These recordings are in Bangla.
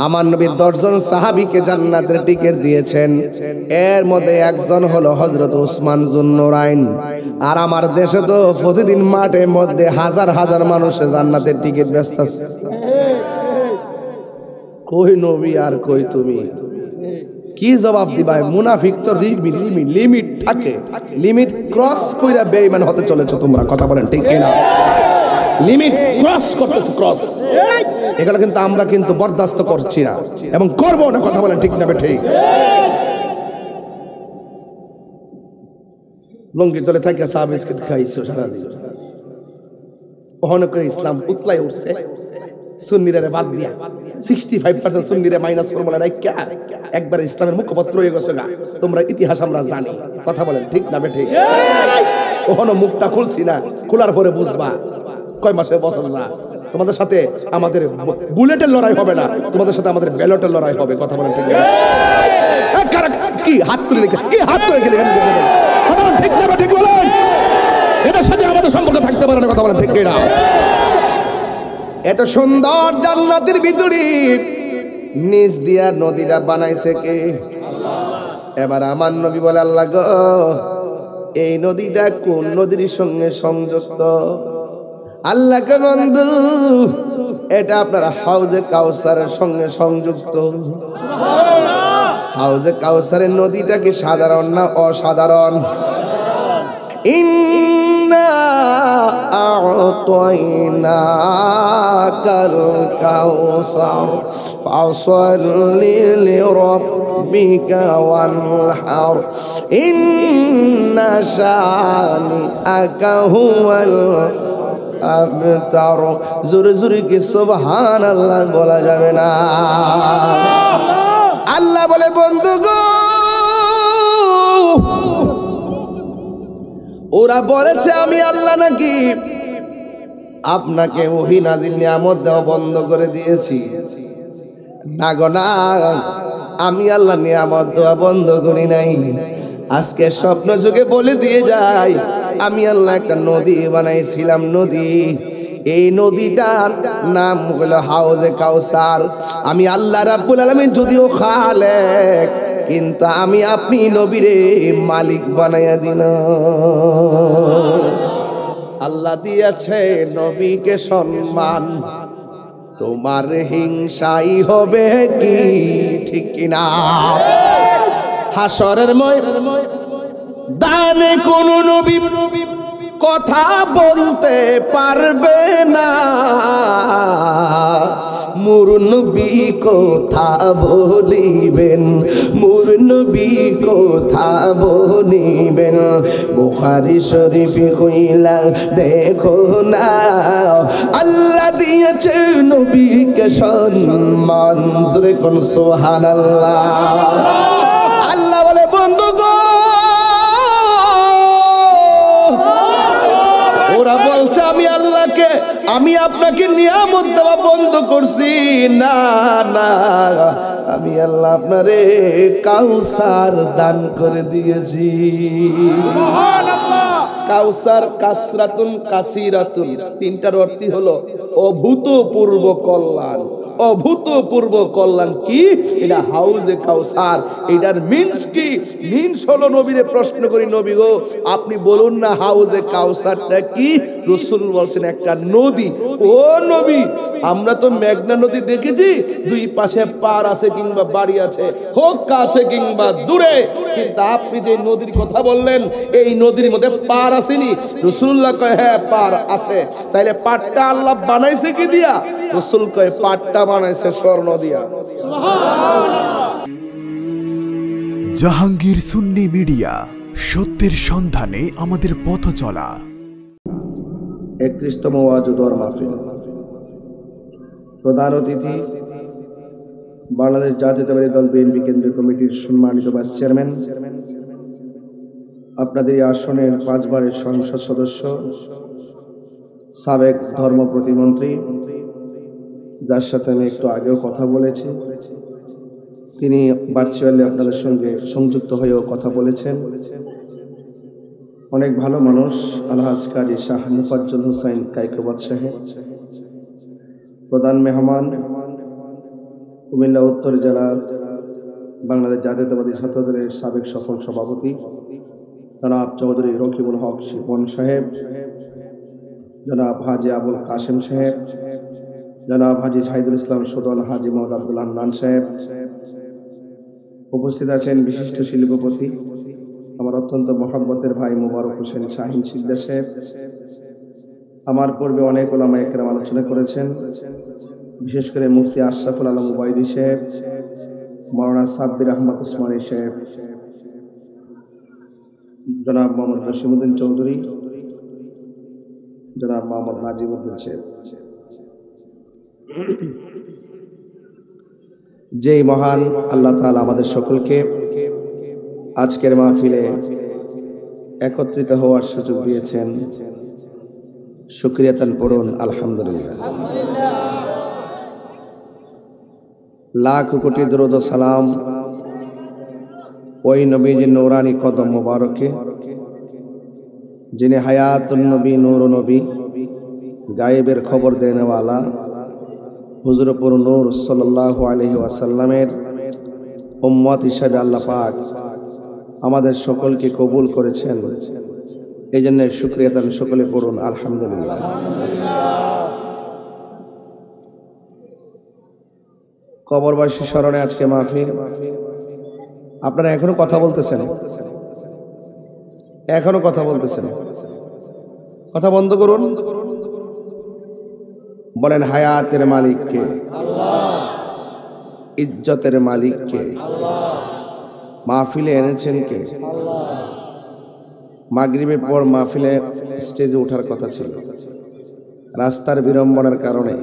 আমার নবী 10 জন সাহাবীকে জান্নাতের টিকিট দিয়েছেন, এর মধ্যে একজন হলো হযরত উসমান যুন্নুরাইন। আর আমার দেশে তো প্রতিদিন মাঠের মধ্যে হাজার হাজার মানুষে জান্নাতের টিকিট বেচতেছে। কই নবী আর কই তুমি, কি জবাব দিবাই? মুনাফিক তো লিমিট থাকে, লিমিট ক্রস কইরা বেঈমান হতে চলেছো তোমরা, কথা বলেন ঠিক কিনা? লিমিট ক্রস করতেছে, ক্রস। এগুলো কিন্তু আমরা কিন্তু বরদাস্ত করছি না এবং করবো না, কথা বলেন ঠিক না? ঠিক। লঙ্গি তলে থাকে চা বিস্কিট খাইছো সারাদিন, অনেক করে ইসলাম উতলাই উঠছে সুন্নিরা বাদ দিয়া 65% সুন্নিরা মাইনাস ফর্মুলা রাখা একবার ইসলামের মুখপত্র হয়ে গেছে গা। তোমরা ইতিহাস আমরা জানি, কথা বলেন ঠিক না? ঠিক। ওখানে মুখটা খুলছি না, খোলার পরে বুঝবা কয় মাসে বছর না। তোমাদের সাথে আমাদের বুলেটের লড়াই হবে না, তোমাদের সাথে আমাদের ব্যালটের লড়াই হবে, কথা বলেন ঠিক না? কি হাত তুলে রেখে, কি হাত তুলে গেলে ঠিক না? ঠিক বলেন, এটার সাথে আমাদের সম্পর্ক থাকতে পারে না, কথা বলেন ঠিক না? এত সুন্দর জান্নাতের ভিতরে নিচ দিয়া নদীটা বানাইছে কে? এবার আমার নবী বলে, আল্লাহ গো, এই নদীটা কোন নদীর সঙ্গে সংযুক্ত? আল্লাহ কে বন্ধু, এটা আপনার হাউজে কাউসারের সঙ্গে সংযুক্ত। হাউজে কাউসারের নদীটা কি সাধারণ না অসাধারণ? ইন্না আ'তাইনাকাল কাউসার ফাসল্লি লিরাব্বিকা ওয়ানহার ইন্না শানিআকা হুয়াল আবতার। জোরে জোরে কি সুবহানাল্লাহ বলা যাবে না? আল্লাহ বলে, বন্ধু গো, ওরা বলেছে আমি আল্লাহ নাকি আপনাকে ওহী নাজিল নিয়ামত দেওয়া বন্ধ করে দিয়েছি। না গো না, আমি আল্লাহ নিয়ামত দেওয়া বন্ধ করি নাই। আজকে স্বপ্ন যুগে বলে দিয়ে যাই, আমি আল্লাহ একটা নদী বানাইছিলাম। নদী, এই নদীটার নাম হলো হাউজে কাউসার। আমি আল্লাহ রাব্বুল আলামিন যদিও খালেক, কিন্তু আমি আপনি নবীরে মালিক বানাইয়া দিন। আল্লাহ দিয়েছে নবীকে সম্মান, তোমার হিংসাই হবে কি? ঠিক কিনা? হাসরের ময়দানে কোন নবী কথা বলতে পারবে না, মোর নবী কথা বলিবেন, মোর নবী কথা বলিবেন। বুখারী শরীফে কইলা দেখো না, আল্লাহ দিয়েছে নবীকে সম্মান। জোরে কোন সুবহানাল্লাহ। আল্লাহ বলে, বন্ধু গো, ওরা বলছে আমি আল্লাহকে, আমি আপনাকে নিয়ামত দেওয়া বন্ধ করছি। না না, আমি আল্লাহ আপনারে কাউসার দান করে দিয়েছি। কাউসার, কাসরাতুন, কাসিরাতুন, তিনটার অর্থ হলো অভূতপূর্ব কল্যাণ। অভূতপূর্ব কল্যাণ কি? এটা হাউজে কাউসার। এটার মিন্স কি? মিন্স হলো, নবীরে প্রশ্ন করি, নবী গো, আপনি বলুন না হাউজে কাউসারটা কি? রাসূল বলছেন একটা নদী। ও নবী, আমরা তো মেঘনা নদী দেখেছি, দুই পাশে পার আছে কিংবা বাড়ি আছে, হোক কাছে কিংবা দূরে, কিন্তু আপনি যে নদীর কথা বললেন, এই নদীর মধ্যে পার আসেনি। রাসূলুল্লাহ কয় হ্যাঁ পার আছে। তাইলে পারটা আল্লাহ বানাইছে কি দিয়া? রাসূল কয় পারটা বানাইছে স্বর্ণ দিয়া। জাহাঙ্গীর সুন্নি মিডিয়া, সত্যের সন্ধানে আমাদের পথ চলা। 31তম ওয়াজ ও দোয়ার মাহফিল। প্রধান অতিথি বাংলাদেশ জাতীয়তাবাদী দল বিএনপি কেন্দ্রীয় কমিটির সম্মানিত ভাইস চেয়ারম্যান, আপনাদের এই আসনের 5 বারের সংসদ সদস্য, সাবেক ধর্ম প্রতিমন্ত্রী, যার সাথে আমি একটু আগেও কথা বলেছি, তিনি ভার্চুয়ালি আপনাদের সঙ্গে সংযুক্ত হয়েও কথা বলেছেন। অনেক ভালো মানুষ, আলহাজ কাজী শাহ মুফাজ্জল হোসাইন কায়কোবাদ সাহেব। প্রধান মেহমান কুমিল্লা উত্তর জেলা বাংলাদেশ জাতীয়তাবাদী ছাত্রদলের সাবেক সফল সভাপতি জনাব চৌধুরী রকিবুল হক শিপন সাহেব, জনাব হাজি আবুল কাশেম সাহেব, জনাব হাজি শাহিদুল ইসলাম সুদন, হাজি মোহাম্মদ আব্দুল হান্নান সাহেব, উপস্থিত আছেন বিশিষ্ট শিল্পপতি আমার অত্যন্ত মহব্বতের ভাই মোবারক হোসেন শাহিন সিকদার সাহেব। আমার পূর্বে অনেক ওলামা একরাম আলোচনা করেছেন, বিশেষ করে মুফতি আশরাফুল আলম উবাইদি সাহেব, মাওলানা সাব্বির আহমদ উসমানী সাহেব, জনাব মোহাম্মদ জসিমউদ্দিন চৌধুরী, জনাব মোহাম্মদ নাজিমউদ্দিন সাহেব। যেই মহান আল্লাহ তাআলা আমাদের সকলকে আজকের মাহফিলে একত্রিত হওয়ার সুযোগ দিয়েছেন, শুকরিয়াতান পড়ুন আলহামদুলিল্লাহ। লাখ কোটি দরুদ ও সালাম ওই নবীজির নূরানি কদম মোবারকে, যিনি হায়াতুন নবী, নূর নবী, গায়েবের খবর দেনেওয়ালা হুজুরপুর নূর সাল্লাল্লাহু আলাইহি ওয়াসাল্লামের উম্মত হিসাবে আল্লাহ পাক আমাদের সকলকে কবুল করেছেন। এই জন্য শুকরিয়া তান সকলে পড়ুন আলহামদুলিল্লাহ। কবরবাসী স্মরণে আজকে মাহফিল। আপনারা এখনো কথা বলতেছেন, এখনো কথা বলতেছেন, কথা বন্ধ করুন। বলেন হায়াতের মালিক কে? আল্লাহ। ইজ্জতের মালিক কে? আল্লাহ। মাহফিলে এনেছেন কে? আল্লাহ। মাগরিবের পর মাহফিলে স্টেজে ওঠার কথা ছিল, রাস্তার বিড়ম্বনার কারণে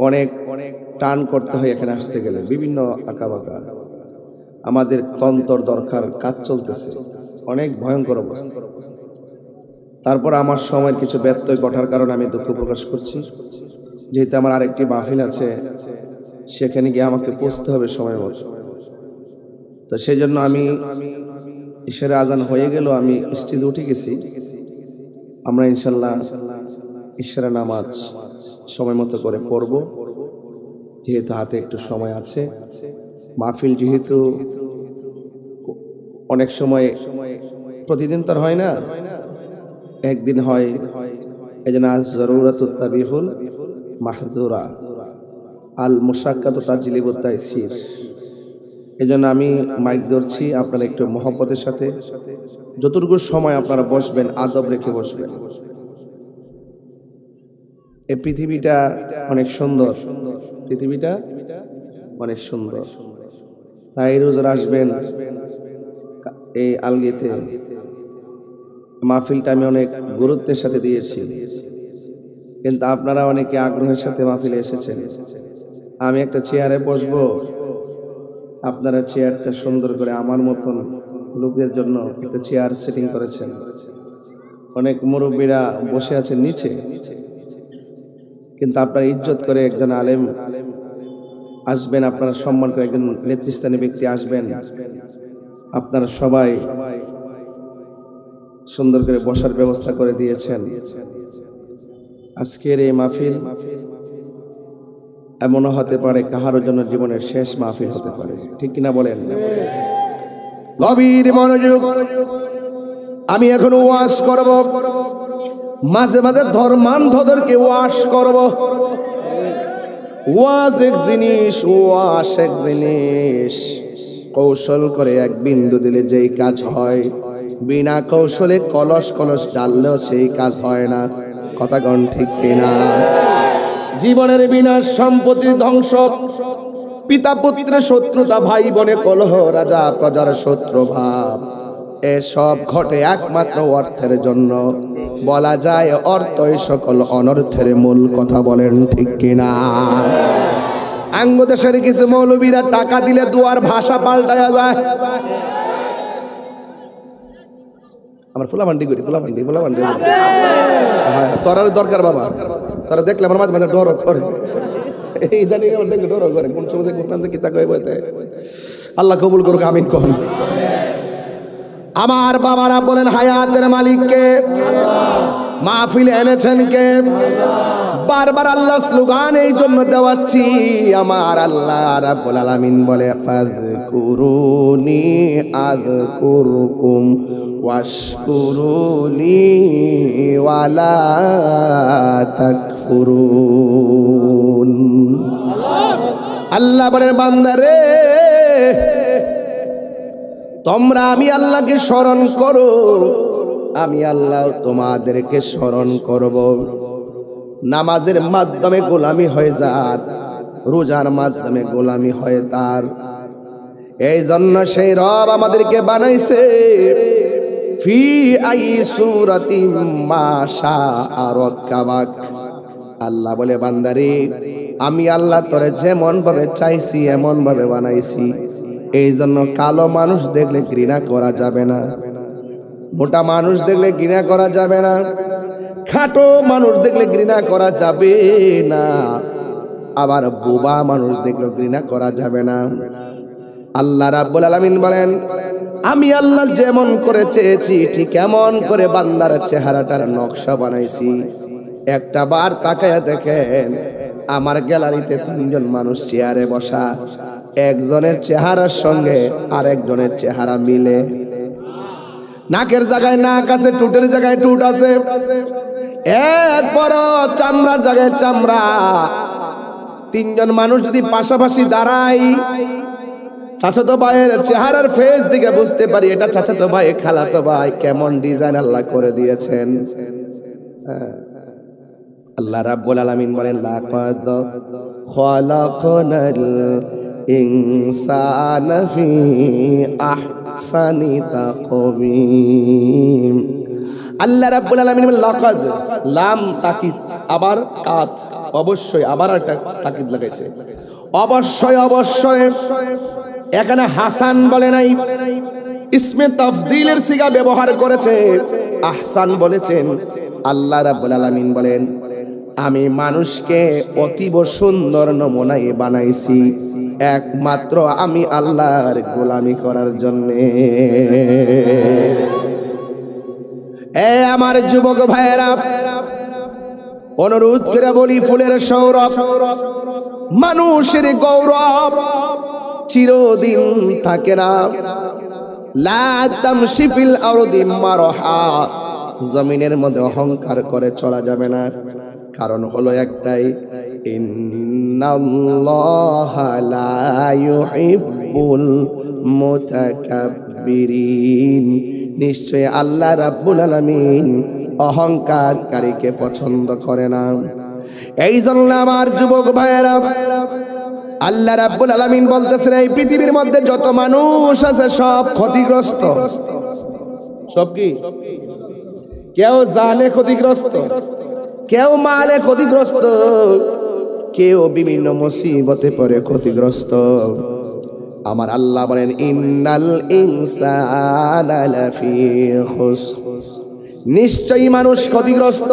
অনেক টান করতে হয় এখানে আসতে গেলে, বিভিন্ন আঁকাবাঁকা। আমাদের তন্তর দরকার, কাজ চলতেছে, অনেক ভয়ঙ্কর অবস্থা। তারপর আমার সময়ের কিছু ব্যত্যয় ঘটার কারণে আমি দুঃখ প্রকাশ করছি। যেহেতু আমার আরেকটি মাহফিল আছে, সেখানে গিয়ে আমাকে পৌঁছতে হবে সময় মতো। তো সেই জন্য আমি ঈশ্বরে আজান হয়ে গেল, আমি স্টেজে উঠে গেছি। আমরা ইনশাল্লাহ ঈশ্বরের নামাজ সময় মতো করে পড়ব, যেহেতু হাতে একটু সময় আছে। মাহফিল যেহেতু অনেক সময় প্রতিদিন তো হয় না, একদিন হয়। এই জন্য আজ জরুরাতুত তাবিহুল মাহজুরা আল মুশাক্কাতু তাজলিবুত তাইসির। এই জন্য আমি মাইক ধরছি, আপনারা একটু মহব্বতের সাথে যতটুকু সময় আপনারা বসবেন, আদব রেখে বসবেন। এই পৃথিবীটা অনেক সুন্দর, পৃথিবীটা অনেক সুন্দর। তাই রোজ আসবেন এই আলগিতে। মাহফিলটা আমি অনেক গুরুত্বের সাথে দিয়েছি, কিন্তু আপনারা অনেকে আগ্রহের সাথে মাহফিলে এসেছেন। আমি একটা চেয়ারে বসবো, আপনারা চেয়ারটা সুন্দর করে আমার মতন লোকদের জন্য একটা চেয়ার সেটিং করেছেন। অনেক মুরব্বীরা বসে আছেন নিচে, কিন্তু আপনারা ইজ্জত করে একজন আলেম আসবেন, আপনারা সম্মান করে একজন নেতৃস্থানীয় ব্যক্তি আসবেন, আপনারা সবাই সুন্দর করে বসার ব্যবস্থা করে দিয়েছেন। আজকের এই মাহফিল এমনও হতে পারে কাহারও জন্য জীবনের শেষ মাহফিল হতে পারে, ঠিক কিনা বলেন? গভীর মনোযোগ। আমি এখন ওয়াজ করব, মাঝে মাঝে ধর্মান্ধদেরকে ওয়াজ করব। ওয়াজ এক জিনিস, ওয়াজ এক জিনিস। কৌশল করে এক বিন্দু দিলে যেই কাজ হয়, বিনা কৌশলে কলস কলস ডাললেও সেই কাজ হয় না। কথা কোন ঠিক কিনা? জীবনের বিনাশ, সম্পত্তির ধ্বংস, পিতা পুত্রের শত্রুতা, ভাই বোনে কলহ, রাজা প্রজার শত্রু ভাব, এসব ঘটে একমাত্র অর্থের জন্য। বলা যায় অর্থই সকল অনর্থের মূল। কথা বলেন ঠিক কিনা? আঙ্গদেশের কিছু মৌলবীরা টাকা দিলে দুয়ার ভাষা পাল্টায়া যায়। আমার ফুলামান্ডি করি, ফুলামান্ডি ফুলামান্ডি। হ্যাঁ, তোর দরকার বাবা, তোরা দেখলে আমার মাঝে মাঝে ডর করে। এই ইদানিং আমার দেখলে ডর করে, কোন সময় কোন কি তা কই বলতে। আল্লাহ কবুল করুক, আমিন কোন। আমার বাবারা বলেন হায়াতের মালিক কে? মাহফিল এনেছেন কে? বারবার আল্লাহ স্লোগান এই জন্য দেওয়াচ্ছি, আমার আল্লাহ রাব্বুল আলামিন বলে ফাযকুরুনি আযকুরকুম ওয়াশকুরুলি ওয়ালা তাকফুরুন। আল্লাহ বলেন বান্দারে তোমরা আমি আল্লাহকে স্মরণ করো, আমি আল্লাহ তোমাদেরকে স্মরণ করব। নামাজের মাধ্যমে গোলামি হয়ে যার, রোজার মাধ্যমে গোলামি হয় তার। এই জন্য সেই রব আমাদেরকে বানাইছে ফি আই সূরাতিম মা শাআ রাক্কাবাক। আল্লাহ বলে বান্দারে আমি আল্লাহ তোরে যেমন ভাবে চাইছি এমন ভাবে বানাইছি। এই জন্য কালো মানুষ দেখলে ঘৃণা করা যাবে না, মোটা মানুষ দেখলে ঘৃণা করা যাবে না, খাটো মানুষ দেখলে ঘৃণা করা যাবে না, আবার বোবা মানুষ দেখলে ঘৃণা করা যাবে না। আল্লাহ রাব্বুল আলামিন বলেন আমি আল্লাহ যেমন করে চেয়েছি ঠিক এমন করে বান্দার চেহারাটার নকশা বানাইছি। একটা বার তাকায়া দেখেন আমার গ্যালারিতে 3 জন মানুষ চেয়ারে বসা, একজনের চেহারার সঙ্গে আরেকজনের চেহারা মিলে। নাকের জায়গায় নাক আছে, টুটের জায়গায় টুট আছে, এরপর চামড়ার জায়গায় চামড়া। 3 জন মানুষ যদি পাশাপাশি দাঁড়াই, চাচাতো ভাইয়ের চেহারার ফেস দিকে বুঝতে পারি এটা চাচাতো ভাই খালাতো ভাই। কেমন ডিজাইন আল্লাহ করে দিয়েছেন। আল্লাহ রাব্বুল আলামিন বলেন লাকাদ খালাকনাল ইনসানা ফি আহসানি তাকওয়িম। আল্লাহ রাব্বুল আলামিন বলেন লাকাদ, লাম তাকিদ, আবার কাত, অবশ্যই, আবার একটা তাকিদ লাগাইছে, অবশ্যই অবশ্যই। এখানে হাসান বলে নাই, ইসমে তাফদীলের সিগা ব্যবহার করেছে, আহসান বলেছেন। আল্লাহ রাব্বুল আলামিন বলেন আমি মানুষকে অতীব সুন্দর নমুনায় বানাইছি একমাত্র আমি আল্লাহর গোলামি করার জন্য। এ আমার যুবক ভাইয়েরা, অনুরোধ করে বলি ফুলের সৌরভ, মানুষের গৌরব চিরদিন থাকে না। লা তামশি ফিল আরদি মারহা, জমিনের মধ্যে অহংকার করে চলা যাবে না। কারণ হলো একটাই, ইন্নাল্লাহা লা ইউহিব্বুল মুতাকাব্বিরিন, নিশ্চয় আল্লাহ রাব্বুল আলামিন অহংকারকারীকে পছন্দ করে না। এই জন্য আমার যুবক ভাইয়েরা, আল্লাহ রাব্বুল আলামিন বলতেছেন এই পৃথিবীর মধ্যে যত মানুষ আছে সব ক্ষতিগ্রস্ত। সব কি? কেউ জানে ক্ষতিগ্রস্ত, কেউ মালে ক্ষতিগ্রস্ত, কেউ বিভিন্ন মুসিবতে পড়ে ক্ষতিগ্রস্ত। আমার আল্লাহ বলেন ইন্নাল ইনসানা লাফি খুসর, নিশ্চয়ই মানুষ ক্ষতিগ্রস্ত।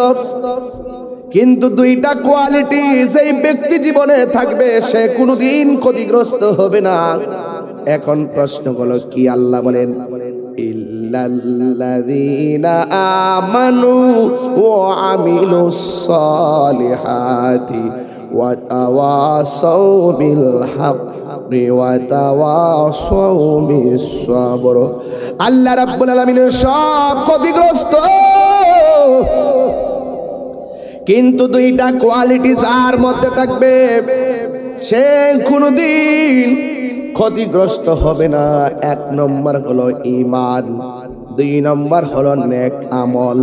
কিন্তু 2টা কোয়ালিটি যেই ব্যক্তি জীবনে থাকবে সে কোনোদিন ক্ষতিগ্রস্ত হবে না। এখন প্রশ্ন হলো কি? আল্লাহ বলেন ইল্লাল্লাযীনা আমানু ওয়া আমিলুস সালিহাতি ওয়া তাওয়াসাউ বিল হাক্কি ওয়া তাওয়াসাউ বিস সাবর। আল্লাহ রাব্বুল আলামিনের সব ক্ষতিগ্রস্ত, কিন্তু 2টা কোয়ালিটি যার মধ্যে থাকবে সে কোনোদিন ক্ষতিগ্রস্ত হবে না। 1 নম্বর হলো ঈমান, 2 নম্বর হলো নেক আমল।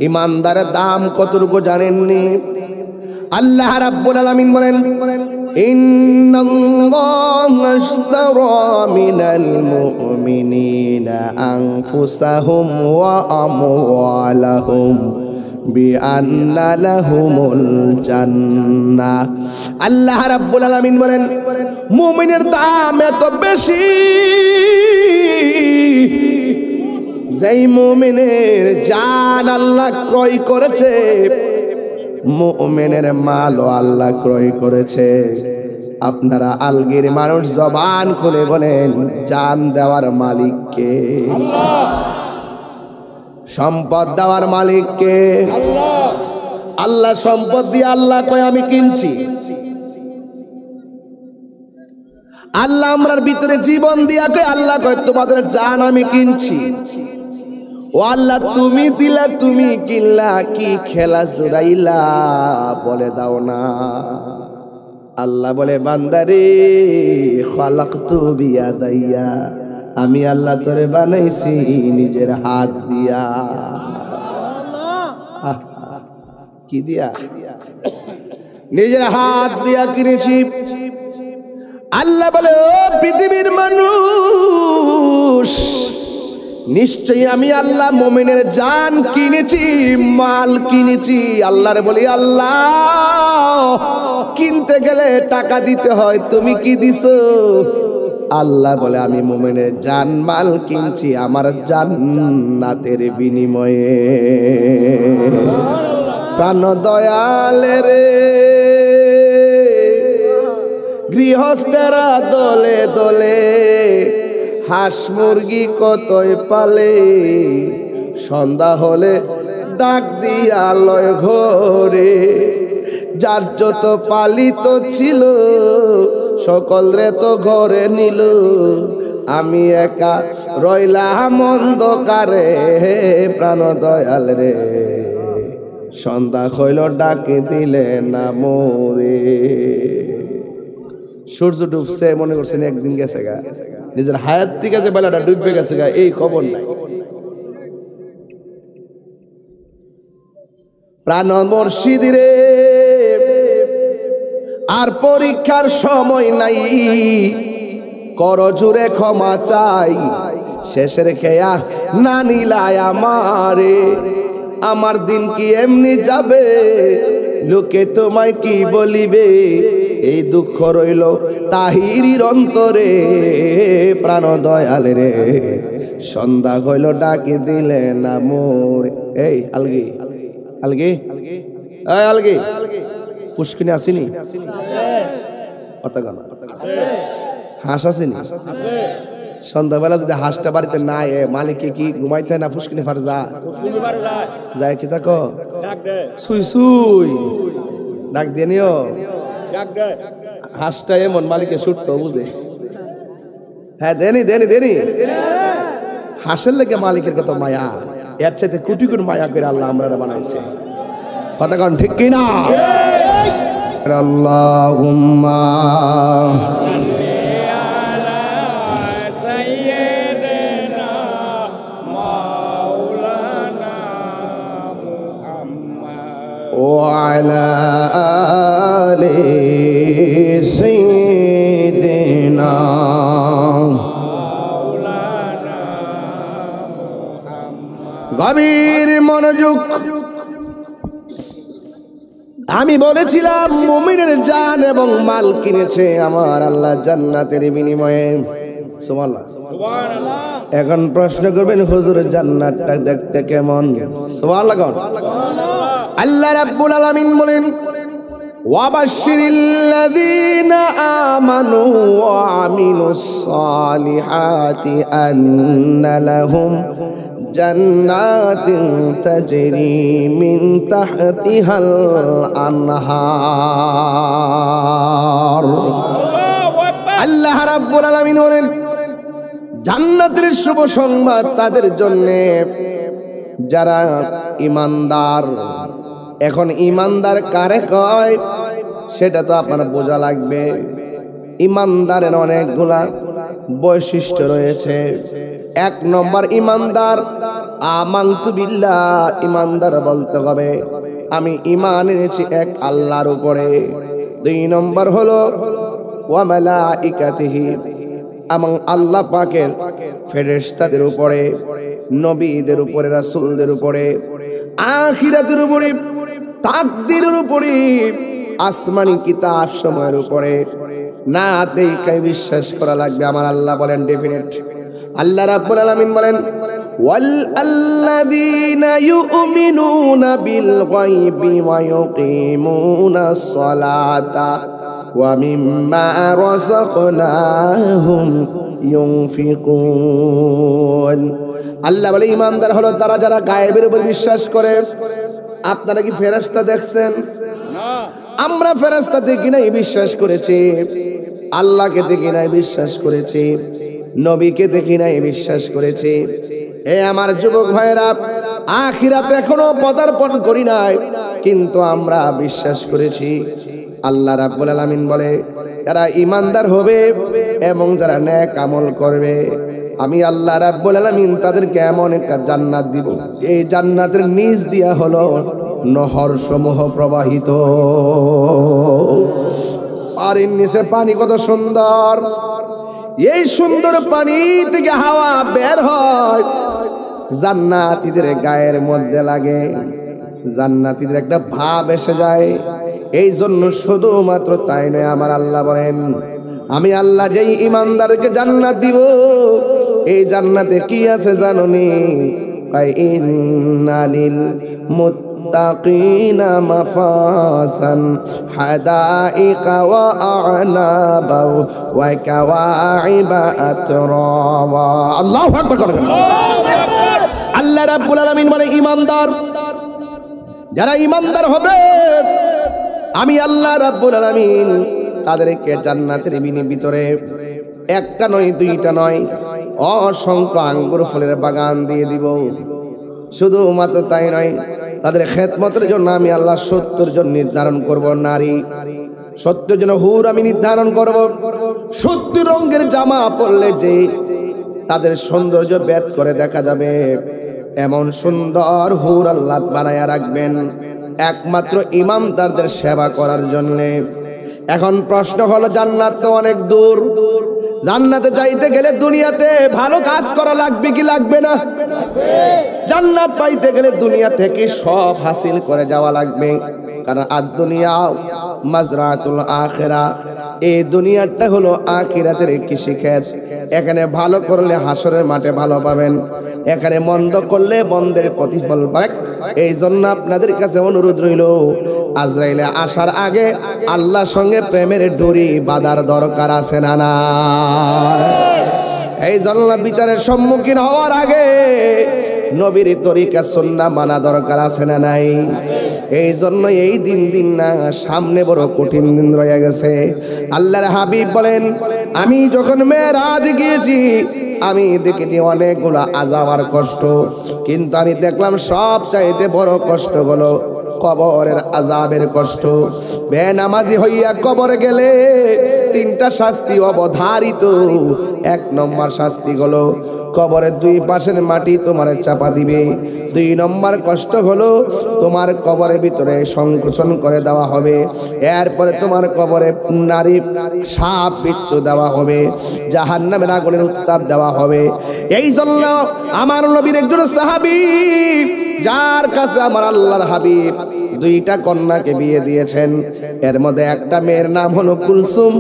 ঈমানদারের দাম কতটুকু জানেননি? আল্লাহ রাব্বুল আলামিন বলেন ইন্নাল্লাহা আশতারা মিনাল মুমিনিনা আনফুসাহুম ওয়া আমওয়ালাহুম বিআন্না লাহুমুল জান্নাহ। আল্লাহ রাব্বুল আলামিন বলেন মুমিনের দাম এত বেশি, যেই মুমিনের জান আল্লাহ ক্রয় করেছে, মুমিনের মালও আল্লাহ ক্রয় করেছে। আপনারা আলগির মানুষ জবান খুলে বলেন জান দেওয়ার মালিক কে? আল্লাহ। সম্পদ দেওয়ার মালিক কে? আল্লাহ। আল্লাহ সম্পদ দিয়ে আল্লাহ কয় আমি কিনছি। আল্লাহ আমরার ভিতরে জীবন দিয়া কয় আল্লাহ কয় তোমাদের জান আমি কিনছি। ও আল্লাহ তুমি দিলা তুমি কিনলা কি খেলা জোরাইলা বলে দাও না। আল্লাহ বলে বান্দারে খালাকতু বিয়াদাইয়া আমি আল্লাহ তোরে বানাইছি নিজের হাত দিয়া। কি দিয়া? নিজের হাত দিয়া কিনেছি। আল্লাহ বলে ও পৃথিবীর মানুষ নিশ্চয়ই আমি আল্লাহ মুমিনের জান কিনেছি, মাল কিনেছি। আল্লাহরে বলি আল্লাহ কিনতে গেলে টাকা দিতে হয়, তুমি কি দিছো? আল্লাহ বলে আমি মুমিনের জান মাল কিনছি আমার জান্নাতের বিনিময়ে। প্রাণ দয়ালে রে গৃহস্থেরা দলে দলে হাঁস মুরগি কতই পালে, সন্ধ্যা হলে ডাক দিয়া লয় ঘরে। যার যত পালিত ছিল সকল রে তো ঘরে নিল, আমি একা রইলাম অন্ধকারে। প্রাণ দয়াল রে সন্ধ্যা হইল ডাকে দিলে না মোরে। সূর্য ডুবছে মনে করছেন একদিন গেছে গা, নিজের হায়াত থেকে যে বেলাটা ডুববে গেছে গা এই খবর নাই। প্রাণ মুর্শিদ রে আর পরীক্ষার সময় নাই, কর জুড়ে ক্ষমা চাই। শেষের খেয়া না নিলায় আমারে, আমার দিন কি এমনি যাবে লোকে তোমায় কি বলিবে। এই দুঃখ রইল তাহিরির অন্তরে। প্রাণ দয়াল রে সন্ধ্যা হইল ডাকে দিলে না মোরে। এই আলগি আলগি আলগি পুষ্কিনি আসিনি? হাঁস আসেনি? সন্ধ্যাবেলা যদি হাঁসটা বাড়িতে না মালিকে কি ঘুমাইতে না ফুসকিনি ফার যায় কি থাকো সুই সুই ডাক দিয়ে নিও। হাঁসটা এমন মালিকে ছুটতো বুঝে। হ্যাঁ দেনি দেনি দেনি। হাঁসের লেগে মালিকের কত মায়া, এর চাইতে কোটি কোটি মায়া করে আল্লাহ আমরা বানাইছে। কথা কন ঠিক কিনা? আল্লাহুম্মা وعلى آل سيدنا গভীর মনোযোগ। আমি বলেছিলাম মুমিনের জান এবং মাল কিনেছে আমার আল্লাহ জান্নাতের বিনিময়ে। সুবহানাল্লাহ সুবহানাল্লাহ। এখন প্রশ্ন করবেন হুজুর জান্নাতটা দেখতে কেমন? সুবহানাল্লাহ। আল্লাহ রাব্বুল আলামিন বলেন ওয়াবাশশিরিল লাযীনা আমানু ওয়া আমিলুস সালিহাতি আন্না লাহুম জান্নাতিন তাজরি মিন তাহতিহাল আনহার। আল্লাহ রাব্বুল আলামিন বলেন জান্নাতের শুভ সংবাদ তাদের জন্য যারা ঈমানদার। এখন ঈমানদার কারে কয় সেটা তো আপনারা বোঝা লাগবে। ঈমানদারের অনেকগুলা বৈশিষ্ট্য রয়েছে। এক নম্বর ঈমানদার আমানতু বিল্লাহ, ঈমানদার বলতে হবে আমি ঈমান এনেছি এক আল্লাহর উপরে। দুই নম্বর হলো ওয়া মালাইকাতিহি, এবং আল্লাহ পাকের ফেরেশতাদের উপরে, নবীদের উপরে, রাসূলদের উপরে, আখিরাতের উপরে, তাকদীরের উপরে, আসমানি কিতাব সময়ের উপরে না দেখাই বিশ্বাস করা লাগবে। আমার আল্লাহ বলেন ডেফিনেট। আল্লাহ রাব্বুল আলামিন বলেন ওয়াল আল্লাযীনা ইউমিনুনা বিল গায়বি ওয়া ইউকিমুনাস সালাতা ওয়া মিম্মা রাযাকনাহুম ইউনফিকুন। আল্লাহ বলে ঈমানদার হলো তারা যারা গায়েবের উপর বিশ্বাস করে আপনারা কি ফেরেশতা দেখছেন? আমরা ফেরেশতা দেখি নাই, বিশ্বাস করেছি। আল্লাহকে দেখি নাই, বিশ্বাস করেছি। নবীকে দেখি নাই, বিশ্বাস করেছি। এ আমার যুবক ভাইরা, আখিরাতে এখনো পদার্পণ করি নাই, কিন্তু আমরা বিশ্বাস করেছি। আল্লাহ রাব্বুল আলামিন বলে, যারা ঈমানদার হবে এবং যারা নেক আমল করবে, আমি আল্লাহ রাব্বুল আলামিন তাদেরকে এমন একটা জান্নাত দিব, এই জান্নাতের নিচ দিয়া হলো নহর সমূহ প্রবাহিত। পানির নিচে পানি কত সুন্দর, এই সুন্দর পানি থেকে হাওয়া বের হয়, জান্নাতীদের গায়ের মধ্যে লাগে, জান্নাতীদের একটা ভাব এসে যায়। এই জন্য শুধুমাত্র তাই নয়, আমার আল্লাহ বলেন, আমি আল্লাহ যেই ঈমানদারকে জান্নাত দিব, এই জান্নাতে কি আছে জানোনি? ইন্নালিল মুত্তাকিনা মাফাসান হাদাইকা ওয়া আ'নাবা ওয়া কাওয়াইবা আতরাবা। আল্লাহু আকবার। আল্লাহ রাব্বুল আলামিন বলে, ঈমানদার, যারা ঈমানদার হবে, আমি আল্লাহ রাব্বুল আলামিন তাদেরকে জান্নাতের ভিতরে একটা নয়, দুইটা নয়, অসংখ্য আঙ্গুর ফলের বাগান দিয়ে দিব। শুধুমাত্র তাই নয়, তাদের খেদমতের জন্য আমি আল্লাহ 70 জন নির্ধারণ করব, নারী 70 জন হুর আমি নির্ধারণ করব। 70 রঙের জামা পরলে যে তাদের সৌন্দর্য ভেদ করে দেখা যাবে, এমন সুন্দর হুর আল্লাহ বানায়া রাখবেন একমাত্র ঈমানদারদের সেবা করার জন্য। এখন প্রশ্ন হলো, জান্নাত তো অনেক দূর, জান্নাতে যাইতে গেলে দুনিয়াতে ভালো কাজ করা লাগবে কি লাগবে না? জান্নাত পাইতে গেলে দুনিয়া থেকে সব হাসিল করে যাওয়া লাগবে, কারণ আদ-দুনিয়া মাজরাতুল আখিরা, এই দুনিয়াটা হলো আখিরাতের কৃষিক্ষেত। এখানে ভালো করলে হাসরের মাঠে ভালো পাবেন, এখানে মন্দ করলে মন্দের প্রতিফল পাবেন। এই জন্য আপনাদের কাছে অনুরোধ রইল, আজরাইলে আসার আগে আল্লাহর সঙ্গে প্রেমের ডোরি বাঁধার দরকার আছে না? না, এই জন্য বিচারের সম্মুখীন হওয়ার আগে নবীর তরিকা সুন্নাহ মানা দরকার আছে না নাই? এই জন্য এই দিন না, সামনে বড় কঠিন দিন রয়ে গেছে। আল্লাহর হাবিব বলেন, আমি যখন মেরাজ গিয়েছি, আমি দেখেছি অনেকগুলো আযাব আর কষ্ট, কিন্তু আমি দেখলাম সব চাইতে বড় কষ্ট হলো কবরের আযাবের কষ্ট। বেনামাজি হইয়া কবরে গেলে 3টা শাস্তি অবধারিত। 1 নম্বর শাস্তি হলো কবরের 2 পাশের মাটি তোমার চাপা দিবে। 2 নম্বর কষ্ট হলো তোমার কবরের ভিতরে সংকোচন করে দেওয়া হবে। এরপরে তোমার কবরে নারী সাপ বিচ্ছু দেওয়া হবে, জাহান্নামের আগুনের উত্তাপ দেওয়া হবে। এই জন্য আমার নবীর একজন সাহাবী, যার কাছে আমার আল্লাহর হাবিব 2টা কন্যাকে বিয়ে দিয়েছেন, এর মধ্যে একটা মেয়ের নাম হলো কুলসুম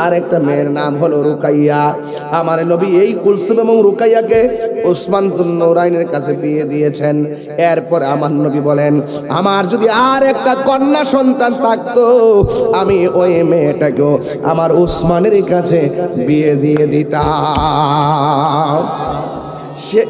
আর একটা মেয়ের নাম হলো রুকাইয়া। আমার নবী এই কুলসুম এবং রুকাইয়াকে উসমান যুন্নুরাইনের কাছে বিয়ে দিয়েছেন। এরপর আমার নবী বলেন, আমার যদি আর একটা কন্যা সন্তান থাকতো, আমি ওই মেয়েটাকেও আমার উসমানের কাছে বিয়ে দিয়ে দিতাম। সে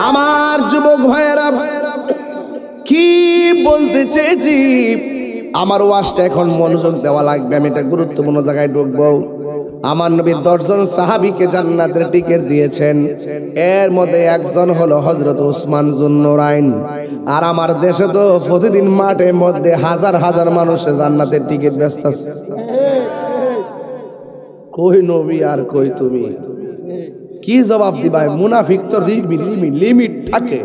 আমার যুবক ভাইয়েরা, কি বলতে চেয়েছি, আমার ওয়াজটা এখন মনোযোগ দেওয়া লাগবে, আমি এটা গুরুত্বপূর্ণ জায়গায় ঢুকবো। আমার নবী 10 জন সাহাবীকে জান্নাতের টিকিট দিয়েছেন, এর মধ্যে একজন হলো হযরত উসমান যুন্নুরাইন। আর আমার দেশে তো প্রতিদিন মাঠের মধ্যে হাজার হাজার মানুষের জান্নাতের টিকিট ব্যস্ত আছে। কই নবী আর কই তুমি, কি জবাব দিবাই? মুনাফিক তো লিমিট থাকে,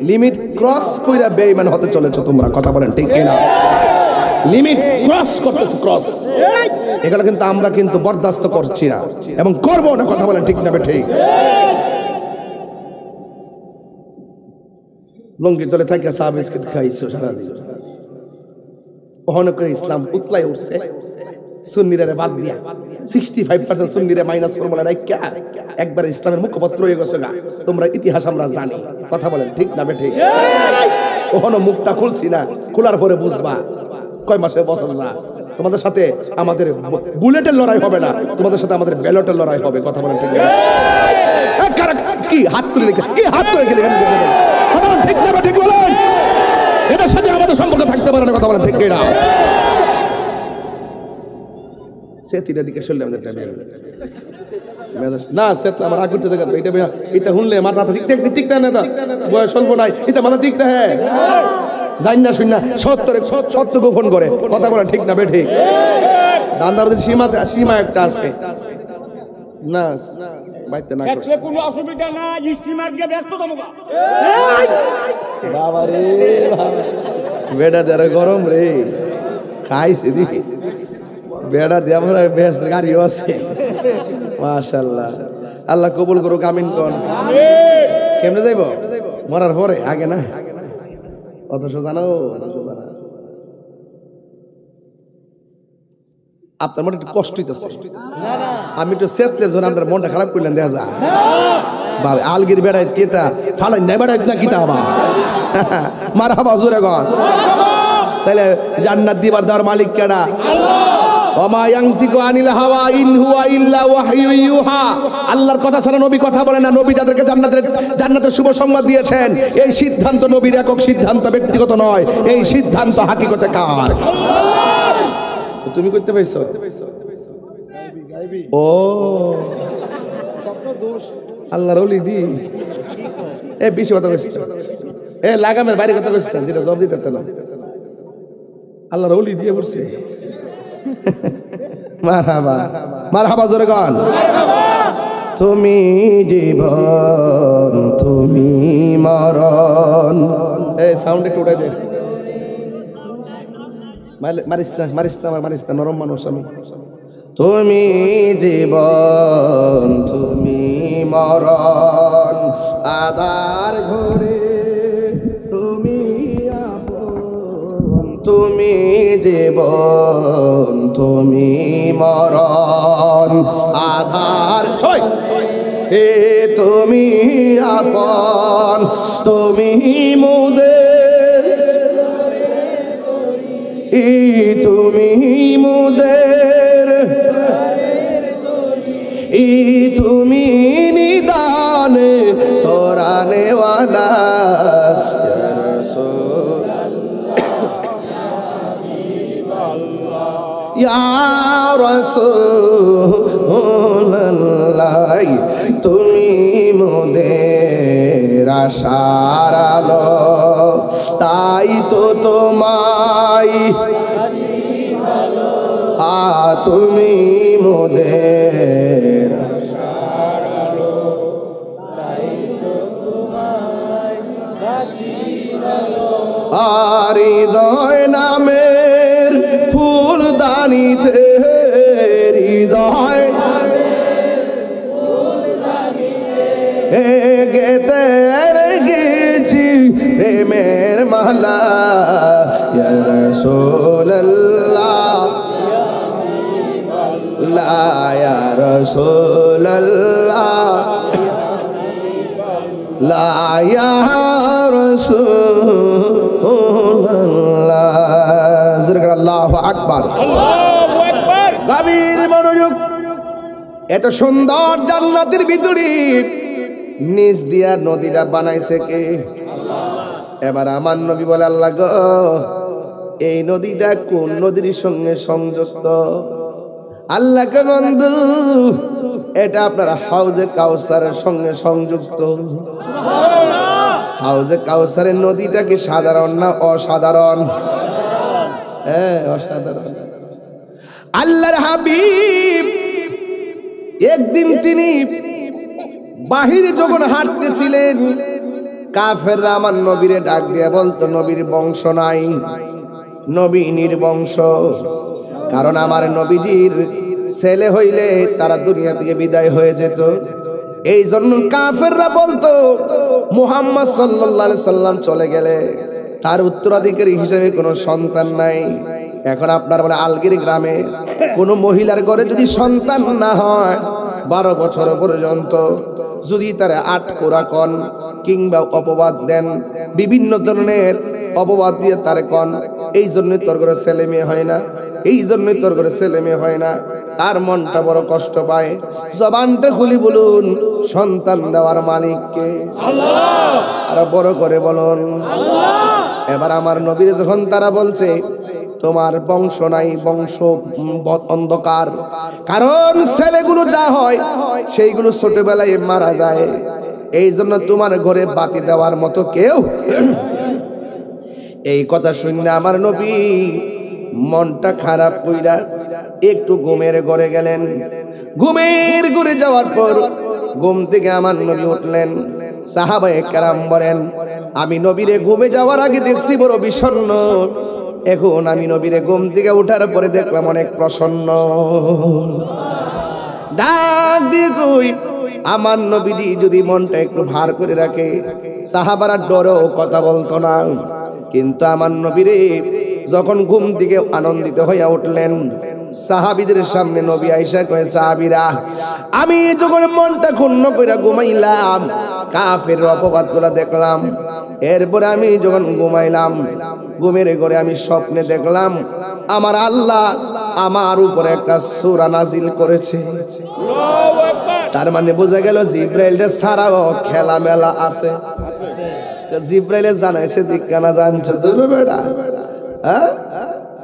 লিমিট ক্রস কইরা বেঈমান হতে চলেছো তোমরা, কথা বলেন ঠিক কিনা? লিমিট ক্রস করতেছে, ক্রস। এগুলো কিন্তু আমরা কিন্তু বরদাস্ত করছি না এবং করবো না, কথা বলেন ঠিক না? ঠিক। লঙ্গি তলে থাকে চা বিস্কিট খাইছো সারাদিন, অনেক করে ইসলাম উতলাই উঠছে। সুন্নিরা বাদ দিয়া 65% সুন্নিরা মাইনাস ফর্মুলা রাখা একবার ইসলামের মুখপত্র হয়ে গেছে গা। তোমরা ইতিহাস আমরা জানি, কথা বলেন ঠিক না? ঠিক। ওখানে মুখটা খুলছি না, খোলার পরে বুঝবা কয় মাসে বছর না। তোমাদের সাথে আমাদের বুলেটের লড়াই হবে না, তোমাদের সাথে আমাদের ব্যালটের লড়াই হবে। কথা বলেন ঠিক না? কি হাত তুলে রেখে কি হাত তুলে রেখে ঠিক না? ঠিক বলেন, এটার সাথে আমাদের সম্পর্ক থাকতে পারে না। কথা বলেন ঠিক না? সে তিনের দিকে শুনলে আমাদের না সে আমার আগ করতে জায়গা এটা এটা শুনলে মাথা ঠিক ঠিক না না বয়স স্বল্প নাই, এটা মাথা ঠিক না। হ্যাঁ জানি না শুন না সত্য গোপন করে। কথা বলেন ঠিক না? বে ঠিক। দান্দাবাদের সীমা একটা আছে না, বাইতে না করছে কোনো অসুবিধা না, স্টিমার দিয়ে ব্যস্ত তোমরা। বাবা রে বেড়া দেরে গরম রে খাইছে দি বেড়া দিয়া ভরা ব্যস্ত গাড়িও আছে। মাশাআল্লাহ, আল্লাহ কবুল করুক, আমিন কোন। কেমনে যাইব? মরার পরে, আগে না। অথচ জানো আপনার মনে একটু কষ্ট হইতেছে। আমি একটু সেতলে ধরে আপনার মনটা খারাপ করলেন, দেখা যায় বাবা আলগির বেড়াই কেতা ফালাই নাই বেড়াই না কিতা আবার মারহাবা জোরে গন। তাইলে জান্নাত দিবার দেওয়ার মালিক কেডা? ওমা ইয়ানতিকু আনিল হাওয়া ইন হুয়া ইল্লা ওয়াহয়ু ইউহা। আল্লাহর কথা ছাড়া নবী কথা বলে না। নবী যাদেরকে জান্নাতের শুভ সংবাদ দিয়েছেন, এই সিদ্ধান্ত নবীর একক সিদ্ধান্ত, ব্যক্তিগত নয়। এই সিদ্ধান্ত হাকিকতে কার? তুমি করতে পাইছো? ও আল্লাহর ওলি দি এ বেশি কথা কইছ, এ লাগামের বাইরে কথা কইছ, যেটা জব দিতে না। আল্লাহর ওলি দিয়ে পড়ছে। মারহাবা মারহাবা জোরে গান। তুমি জীবন তুমি মরণ। এই সাউন্ড একটু উঠাই দে। মারিস না মারিস না মারিস না, নরম মানুষ আমি। তুমি জীবন তুমি মরণ, আদার ঘরে তুমি আপন। তুমি জীবন তুমি মরণ, আধার হে তুমি আপন। তুমি মোদের তুমি মোদের তুমি নিদানে তোরানেওয়ালা ইয়া রাসূলুল্লাহ, তুমি মোদের আশার আলো। তাই তো তোমায় তুমি মোদের আর হৃদয় নামের ফুলদানিতে হৃদয় গেতে গেছি প্রেমের মালা ইয়া রাসূলুল্লাহ লা ইয়া রাসূলুল্লাহ লা ইয়া রাসূলুল্লাহ। আল্লাহু আকবার, আল্লাহু আকবার। গভীর মনোযোগ। এত সুন্দর জান্নাতের ভিতরে নিজ দিয়া নদীটা বানাইছে কে? এবার আমার নবী বলে, আল্লাহ গো এই নদীটা কোন নদীর সঙ্গে সংযুক্ত? আল্লাহ কে বন্ধু এটা আপনার হাউজে কাউসারের সঙ্গে সংযুক্ত। হাউজে কাউসারের নদীটা কি সাধারণ না অসাধারণ? হ্যাঁ অসাধারণ। আল্লাহর হাবিব একদিন তিনি বাহিরে যখন হাঁটতেছিলেন, কাফেররা আমার নবীরে ডাক দিয়ে বলতো নবীর বংশ নাই, নবী নির্বংশ। কারণ আমার নবীজির ছেলে হইলে তারা দুনিয়া থেকে বিদায় হয়ে যেত। এই জন্য কাফেররা বলতো মুহাম্মদ সাল্লাল্লাহু আলাইহি সাল্লাম চলে গেলে তার উত্তরাধিকারী হিসেবে কোনো সন্তান নাই। এখন আপনার বলে আলগির গ্রামে কোনো মহিলার ঘরে যদি সন্তান না হয়, 12 বছর পর্যন্ত যদি তারা আটকোরা কন কিংবা অপবাদ দেন, বিভিন্ন ধরনের অপবাদ দিয়ে তার কন, এই জন্যই তোর ঘরে ছেলে মেয়ে হয় না, এই জন্যই তোর ঘরে ছেলে মেয়ে হয় না, তার মনটা বড় কষ্ট পায়। জবানটা খুলি বলুন, সন্তান দেওয়ার মালিককে আল্লাহ। আর বড় করে বলুন আল্লাহ। এবার আমার নবীর যখন তারা বলছে তোমার বংশ নাই, বংশ অন্ধকার, কারণ ছেলেগুলো যা হয় সেইগুলো ছোটবেলায় মারা যায়, এই জন্য তোমার ঘরে বাতি দেওয়ার মতো কেউ। এই কথা শুনে আমার নবী মনটা খারাপ কইরা একটু ঘুমের ঘরে গেলেন। ঘুমের ঘরে যাওয়ার পর ঘুম থেকে আমার নবী উঠলেন। সাহাবায়ে কেরাম বলেন, আমি নবীরে ঘুমে যাওয়ার আগে দেখছি বড় বিষণ্ণ, এখন আমি নবীরে ঘুম থেকে উঠার পরে দেখলাম অনেক প্রসন্ন। ডাক দিয়ে কই, আমার নবীজি যদি মনটা একটু ভার করে রাখে সাহাবারা ডরেও কথা বলতো না, কিন্তু আমার নবীরে যখন ঘুম থেকে আনন্দিত হইয়া উঠলেন, সাহাবীদের সামনে নবী আয়েশা কয়, সাহাবীরা আমি যখন মনটা ক্ষুণ্ণ কইরা ঘুমাইলাম কাফের অপবাদগুলো দেখলাম, এরপরে আমি যখন ঘুমাইলাম ঘুমের ঘরে আমি স্বপ্নে দেখলাম আমার আল্লাহ আমার উপরে একটা সূরা নাজিল করেছে। তার মানে বোঝা গেল জিব্রাইলের ছাড়াও খেলা মেলা আছে। জিব্রাইলে জানাইছে দিকানা জানছো তো বেটা, হ্যাঁ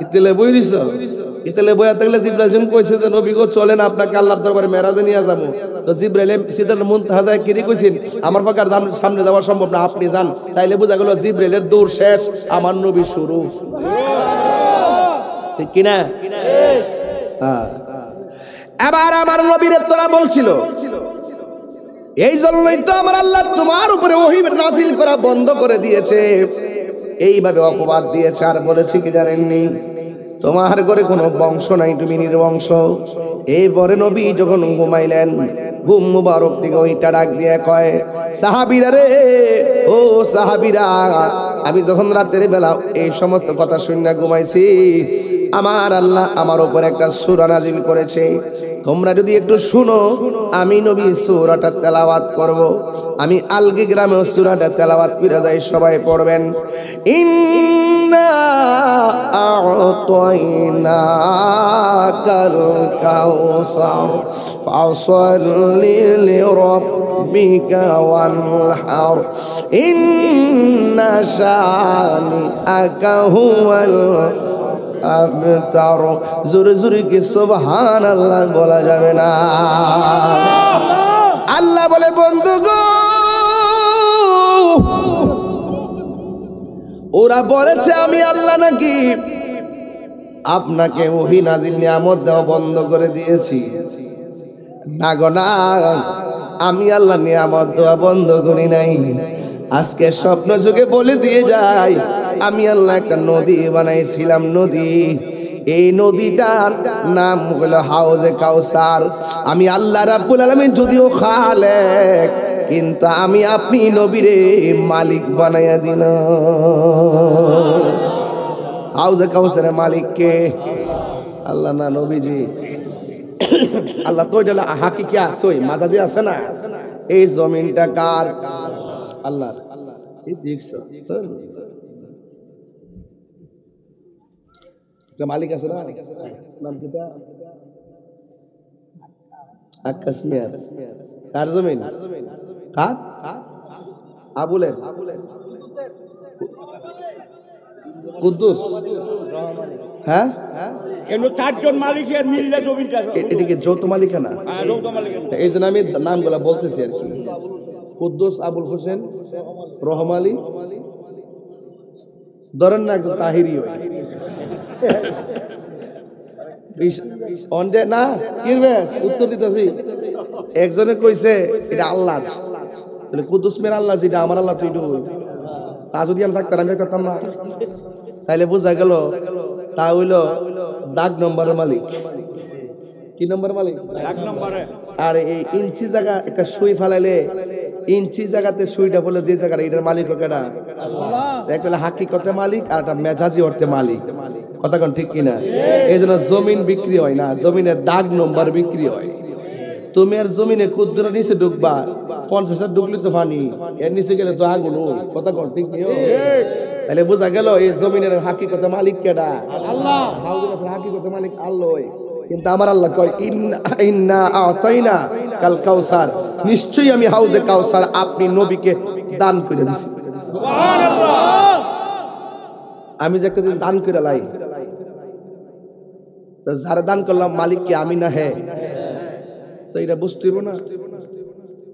ইতলে বই দিছ, ইতলে বইয়া থাকলে জিব্রাইল যেন কইছে যে নবী গো চলেন আপনাকে আল্লাহর দরবারে মেরাজে নিয়ে যাবো, তো জিব্রাইল সিদরাতুল মুনতাহা যায় কি কইছেন আমার পাকার সামনে যাওয়া সম্ভব না, আপনি যান। তাইলে বোঝা গেল জিব্রাইলের দৌড় শেষ, আমার নবী শুরু, ঠিক কি না? এবার আমার নবীর তোরা বলছিল, এই জন্যই তো আমার আল্লাহ তোমার উপরে ওহী নাজিল করা বন্ধ করে দিয়েছে, এইভাবে অপবাদ দিয়েছে। আর বলেছে কি জানেননি, তোমার ঘরে কোনো বংশ নাই, তুমি নির্বংশ। এরপরে নবী যখন ঘুমাইলেন ঘুম মুবারক থেকে ওইটা ডাক দিয়ে কয়, সাহাবীরা রে, ও সাহাবীরা, আমি যখন রাতের বেলা এই সমস্ত কথা শুনে ঘুমাইছি আমার আল্লাহ আমার উপর একটা সূরা নাজিল করেছে, তোমরা যদি একটু শুনো আমি নবী সূরাটা তেলাওয়াত করব। আমি আলগি গ্রামে সূরাটা তেলাওয়াত করে যাই, সবাই পড়বেন। ইন্না আ'তাইনাকাল কাউসার ফাসল্লি লিরাব্বিকা ওয়ানহার ইন্না শানিআকা হুয়াল আবতার। জোরে জোরে কি সুবহানাল্লাহ বলা যাবে না? আল্লাহ বলে, বন্ধু গো, ওরা বলেছে আমি আল্লাহ নাকি আপনাকে ওহী নাজিল নিয়ামত দেওয়া বন্ধ করে দিয়েছি। না গো না, আমি আল্লাহ নিয়ামত দেওয়া বন্ধ করি নাই। আজকে স্বপ্ন যুগে বলে দিয়ে যাই, আমি আল্লাহ একটা নদী বানাইছিলাম, নদী, এই নদীটার নাম হলো হাউজে কাউসার। আমি আল্লাহ রাব্বুল আলামিন যদিও খালেক, কিন্তু আমি আপনি নবীরে মালিক বানাইয়া দিলাম। হাউজে কাউসারের মালিক কে? আল্লাহ না নবীজি? আল্লাহ তো এটা হাকিকি আছে, মাজাজি আছে না? এই জমিনটা কার? আল্লাহর। এই দেখছো মালিক আছে না? নাম কিটা? আকাশ মিয়ার। কার জমিন? কার? আবুলের। কুদ্দুস। হ্যাঁ, কেন চারজন মালিকের মিললে জমিটা? এদিকে যৌথ মালিকানা। এই জন্য আমি নামগুলা বলতেছি আর কি। কুদ্দুস, আবুল হোসেন, রহম আলী, ধরেন না একজন তাহিরি না, উত্তর দিতেছি। একজনে কইছে এটা আল্লাহ, কুদ্দুস মেয়ের আল্লাহ, যেটা আমার আল্লাহ তুই তা যদি আমি থাকতাম আমি থাকতাম না। তাইলে বোঝা গেল তা হইল দাগ নম্বরের মালিক। কি নম্বর মালিক? আর এই ইঞ্চি জায়গা একটা সুই ফালাইলে ইঞ্চি জায়গাতে সুইটা বলে যে জায়গাটা, এটার মালিক কেডা? একটা হাকিকতে মালিক আর একটা মেজাজি অর্থে মালিক। কথা কোন ঠিক কিনা? এই জন্য জমিন বিক্রি হয় না, জমিনের দাগ নম্বর বিক্রি হয়। তুমি আর জমিনে কুদ্দুর নিচে ঢুকবা 50 ঢুকলি তো পানি, এর নিচে গেলে তো আগুন। কথা কর ঠিক নেই? তাহলে বোঝা গেল এই জমিনের হাকিকত মালিক কেডা? আল্লাহ। হাউজের হাকিকত মালিক আল্লাহ। কিন্তু আমার আল্লাহ কয় ইন্না আতাইনা কাল কাউসার, নিশ্চয়ই আমি হাউজে কাউসার আপনি নবীকে দান করে দিছি। সুবহানাল্লাহ। আমি যে একটা দান করে লাই, তো যারা দান করলাম মালিক কি আমি না? হ্যাঁ। তো এটা বুঝতে হইব না?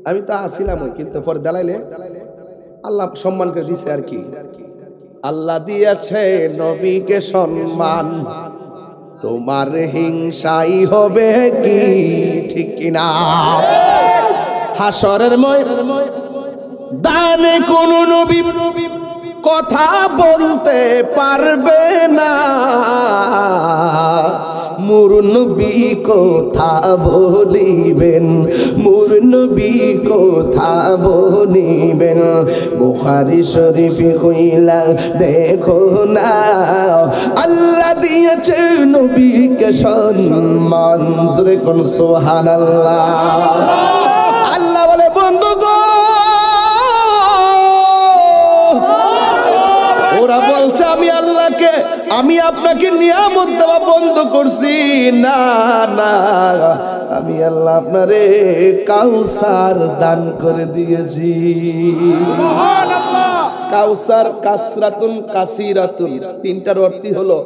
আমি তো আসিলাম, কিন্তু পরে দালাইলে আল্লাহ সম্মান করে দিছে আর কি। আল্লাহ দিয়েছে নবীকে সম্মান, তোমার হিংসাই হবে কি? ঠিক কিনা? হাসরের ময়দানে কোন নবী কথা বলতে পারবে না, মোর নবী কথা বলিবেন, মোর নবী কথা বলিবেন। বুখারী শরীফে কইলা দেখো না, আল্লাহ দিয়েছে নবীকে সম্মান। জোরে কোন সুবহানাল্লাহ। আল্লাহ বলে বন্ধু গো, ওরা বলছে আমি আল্লাহকে, আমি আপনাকে নিয়ামত দেওয়া বন্ধ করছি। না না, আমি আল্লাহ আপনারে কাউসার দান করে দিয়েছি। কাউসার কাসরাতুন কাসিরাতুন, তিনটার অর্থই হলো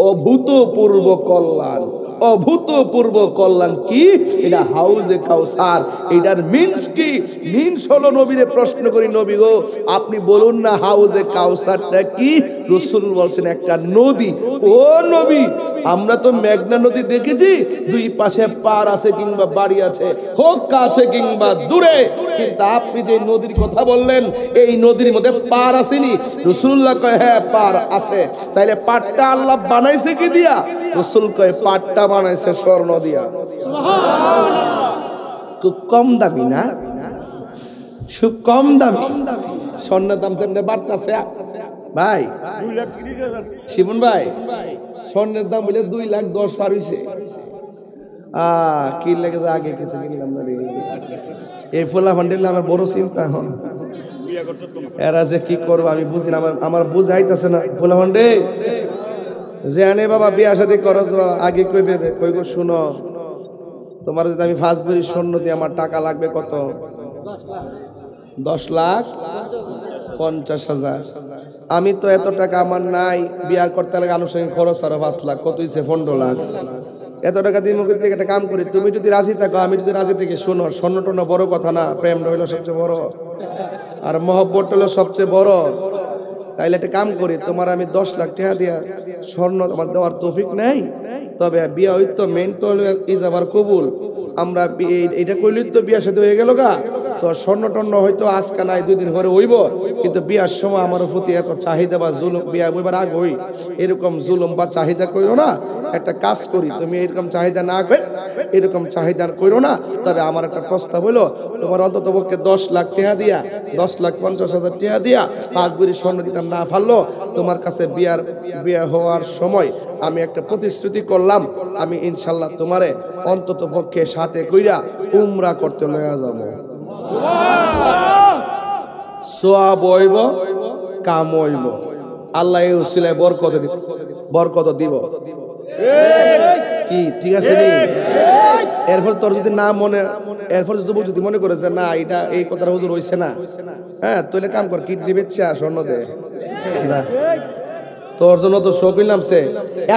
অভূতপূর্ব কল্যাণ। অভূতপূর্ব কল্যাণ কি? এটা হাউজে কাউসার। এটার মিন্স কি? মিন্স হলো, নবীরে প্রশ্ন করি, নবী গো আপনি বলুন না হাউজে কাউসারটা কি? রাসূল বলছেন একটা নদী। ও নবী, আমরা তো মেঘনা নদী দেখেছি, দুই পাশে পার আছে কিংবা বাড়ি আছে, হোক কাছে কিংবা দূরে, কিন্তু আপনি যে নদীর কথা বললেন এই নদীর মধ্যে পার আসেনি। রাসূলুল্লাহ কয় হ্যাঁ পার আছে। তাইলে পারটা আল্লাহ বানাইছে কি দিয়া? রাসূল কয় পারটা বানাইছে স্বর্ণ দিয়া। খুব কম দামি না? খুব কম দামি। স্বর্ণের দাম কেমনে বাড়তেছে ভাই? শিবন ভাই, স্বর্ণের দাম বলে 2,10,000 পার হইছে। কি লেগেছে আগে কিছু কিনলাম না, এই ফোলা ফান্ডিল আমার বড় চিন্তা। হন এরা যে কি করবো আমি বুঝি না, আমার বুঝাইতেছে না। ফোলা ফান্ডে যে আনে বাবা বিয়া শাদী করছ, আগে কইবে কইগো শুনো, তোমার যদি আমি 5 ভরি স্বর্ণ দিয়ে আমার টাকা লাগবে কত? 10,50,000। আমি তো এত টাকা আমার নাই, বিয়ার করতে লাগে আনুষ্ঠানিক খরচ আরো 5 লাখ, কত হইছে 15 লাখ। এত টাকা দিয়ে মুখে থেকে একটা কাম করি, তুমি যদি রাজি থাকো, আমি যদি রাজি থেকে, শোনো স্বর্ণ টর্ণ বড় কথা না, প্রেম হইলো সবচেয়ে বড়, আর মহব্বত হলো সবচেয়ে বড়। তাইলে একটা কাম করি, তোমার আমি 10 লাখ টাকা দিয়া স্বর্ণ তোমার দেওয়ার তৌফিক নাই, তবে বিয়া হইতো মেন তো হলো ইজাবার কবুল। আমরা এটা কইলি তো বিয়া সাথে হয়ে গেল গা, তো স্বর্ণ টর্ণ হয়তো আজকে নাই 2 দিন পরে হইব, কিন্তু বিয়ার সময় আমার প্রতি এত চাহিদা বা জুলুম, বিয়া হইবার আগ হই এরকম জুলুম বা চাহিদা কইরো না। একটা কাজ করি, তুমি এরকম চাহিদা না কই, এরকম চাহিদা কইরো না। তবে আমার একটা প্রস্তাব হলো, তোমার অন্তত পক্ষে 10 লাখ টাকা দিয়া, 10,50,000 টাকা দিয়া 5 ভরি স্বর্ণ দিতাম না পারলো, তোমার কাছে বিয়া হওয়ার সময় আমি একটা প্রতিশ্রুতি করলাম, আমি ইনশাল্লাহ তোমারে অন্তত পক্ষে সাথে কইরা উমরা করতে লইয়া যাব। সওয়াব হইব, কাম হইব, আল্লাহ এই উসিলায় বরকত দিব। কি ঠিক আছে নি? এরপর তোর যদি না মনে, এরপর যুবক যদি মনে করে যে না এটা এই কথাটা হুজুর হইছে না, হ্যাঁ তাহলে কাম কর, কিডনি বেচছে স্বর্ণ দে। তোর জন্য তো শোক নামছে,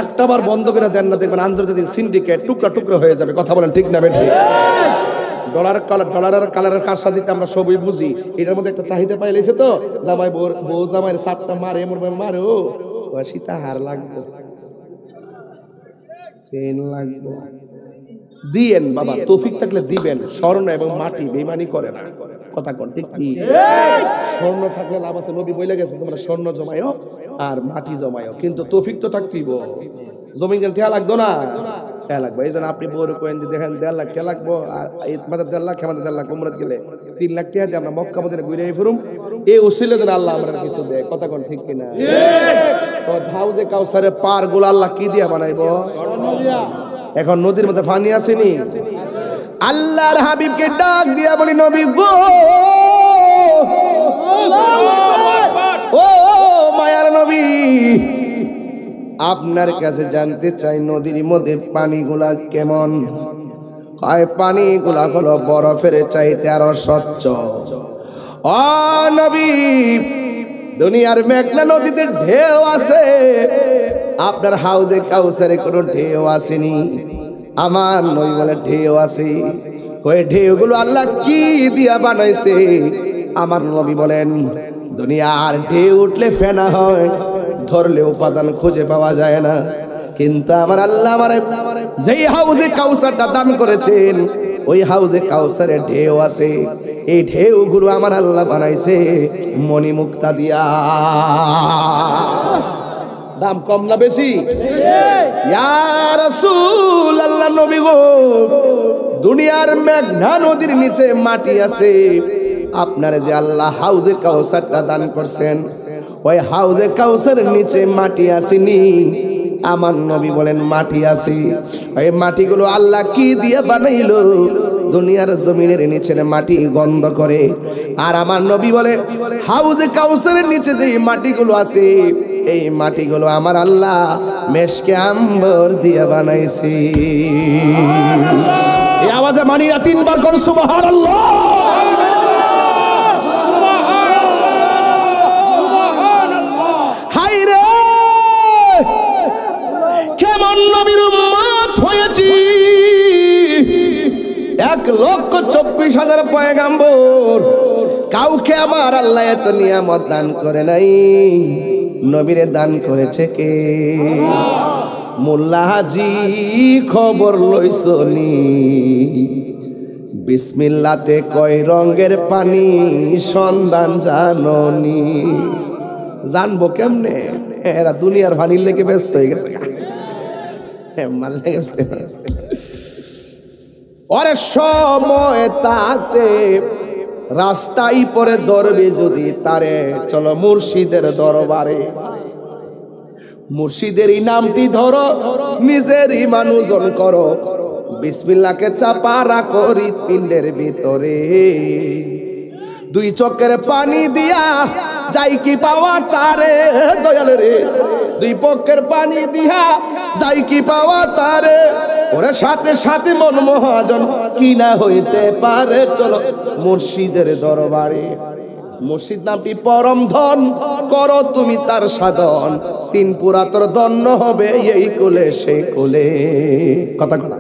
একটা বার বন্ধ করে দেন না, দেখবেন আন্তর্জাতিক সিন্ডিকেট টুকরা টুকরা হয়ে যাবে। কথা বলেন ঠিক না বেঠিক? ডলারের কালারের কারসাজিতে আমরা সবই বুঝি, এটার মধ্যে একটা চাহিদা পাইলেছে তো, জামাই বউ জামাইয়ের সাপটা মারে, এমন মারে, ও সীতা হার লাগবে, চেন লাগবে, দিয়েন বাবা, তৌফিক থাকলে দিবেন। স্বর্ণ এবং মাটি বেইমানি করে না, কথা কন ঠিক কি? স্বর্ণ থাকলে লাভ আছে, নবী বলে গেছে তোমরা স্বর্ণ জমায়ও আর মাটি জমায়ও, কিন্তু তৌফিক তো থাকতেইব। জমিন কেন ঠেয়া লাগতো না? ঠেয়া লাগবে। এই জন্য আপনি বউর কোয়েন দেখেন 1.5 লাখ ঠেয়া লাগবো, আর আমাদের 1.5 লাখ, আমাদের 1.5 লাখ উমরাত গেলে 3 লাখ ঠেয়া দিয়ে আমরা মক্কা মদিনা ঘুরে ফিরুম, এই উসিলে দেন আল্লাহ আমরা কিছু দেয়। কথা কন ঠিক কিনা? তো হাউজে কাউসারে পার গুলো আল্লাহ কি দিয়া বানাইবো? এখন নদীর মধ্যে পানি আসেনি, আল্লাহর হাবিবকে ডাক দিয়া বলি নবী গো ও মায়ার নবী আপনার কাছে জানতে চাই নদীর মধ্যে পানিগুলা কেমন হয় পানিগুলা হলো বরফের চাইতে আরো স্বচ্ছ ও নবী দুনিয়ার মেঘনা নদীতে ঢেউ আছে আপনার হাউজে কাউসারে কোনো ঢেউ আসেনি আমার নবী বলে ঢেউ আছে ওই ঢেউগুলো আল্লাহ কি দিয়া বানাইছে আমার নবী বলেন দুনিয়ার ঢেউ উঠলে ফেনা হয় ধরলে উপাদান খুঁজে পাওয়া যায় না কিন্তু আমার আল্লাহ আমার যেই হাউজে কাউসারটা দান করেছেন ওই হাউজে কাউসারে ঢেউ আছে এই ঢেউগুলো আমার আল্লাহ বানাইছে মণিমুক্তা দিয়া দাম কম না বেশি ইয়া রাসূল আল্লাহ নবী গো দুনিয়ার মেঘনা নদীর নিচে মাটি আছে আপনার যে আল্লাহ হাউজে কাউসারটা দান করছেন ওই হাউজে কাউসারের নিচে মাটি আসেনি আমার নবী বলেন মাটি আছে ওই মাটিগুলো আল্লাহ কি দিয়ে বানাইলো দুনিয়ার জমিনের নিচের মাটি গন্ধ করে আর আমার নবী বলে হাউজে কাউসারের নিচে যে মাটিগুলো আছে এই মাটিগুলো আমার আল্লাহ মেশকে আম্বর দিয়ে বানাইছে এই আওয়াজে মানি না তিনবার কোন সুবহানাল্লাহ নবীর উম্মত হয়েছি 1,24,000 পয়গাম্বর কাউকে আমার আল্লাহ এত নিয়ামত দান করে নাই নবীরে দান করেছে কে মোল্লা হাজি খবর লইছনি বিসমিল্লাতে কয় রঙের পানি সন্ধান জাননি জানবো কেমনে এরা দুনিয়ার পানির লেগে ব্যস্ত হয়ে গেছে ওরে সময় তাতে রাস্তায় পরে ধরবে যদি তারে চলো মুর্শিদের দরবারে মুর্শিদেরই নামটি ধরো নিজেরই মানুষজন করো বিসমিল্লাহকে চাপা রাখো হৃৎপিণ্ডের ভিতরে দুই চোখের পানি দিয়া যাই কি পাওয়া তারে দয়াল রে দুই পক্ষের পানি দিয়া যাই কি পাওয়া তারে ওরে সাথে সাথে মন মহাজন কি না হইতে পারে চলো মুর্শিদের দরবারে মুর্শিদ নামটি পরম ধন করো তুমি তার সাধন তিন পুরা তোর ধন্য হবে এই কোলে সেই কোলে কথা কথা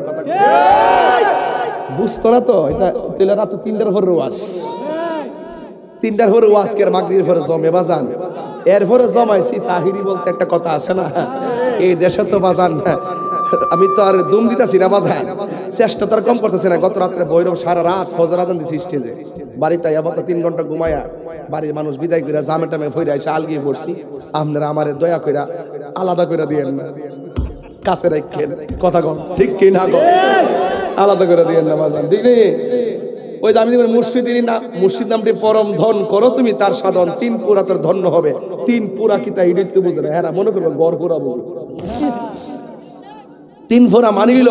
বুঝতো না তো এটা তেলে রাত 3টার পর ওয়াজ 3টার পরে ওয়াজকের মাগরিবের পরে জমে বাজান এরপরে জমাইছি তাহিরি বলতে একটা কথা আছে না এই দেশে তো বাজান আমি তো আর দুম দিতেছি না বাজান চেষ্টা তো আর কম করতেছি না গত রাত্রে বৈরব সারা রাত ফজর আজান দিছি স্টেজে বাড়িতে আবার 3 ঘন্টা ঘুমায়া বাড়ির মানুষ বিদায় করে জামে টামে ফইরা এসে আলগিয়ে পড়ছি আপনারা আমারে দয়া কইরা আলাদা করে দিয়েন না কাছে রাখেন কথা কম ঠিক কি না কম আলাদা করে দিয়েন না বাজান ঠিক নেই ওই যে আমি মুর্শিদেরই না মুর্শিদ নামটি পরম ধন করো তুমি তার সাধন তিন পুরা তোর ধন্য হবে তিন পুরা কি তাই ইডিতে বুঝে না হ্যাঁ মনে করবো গড় পুরা বুঝো 3 পুরা মানিল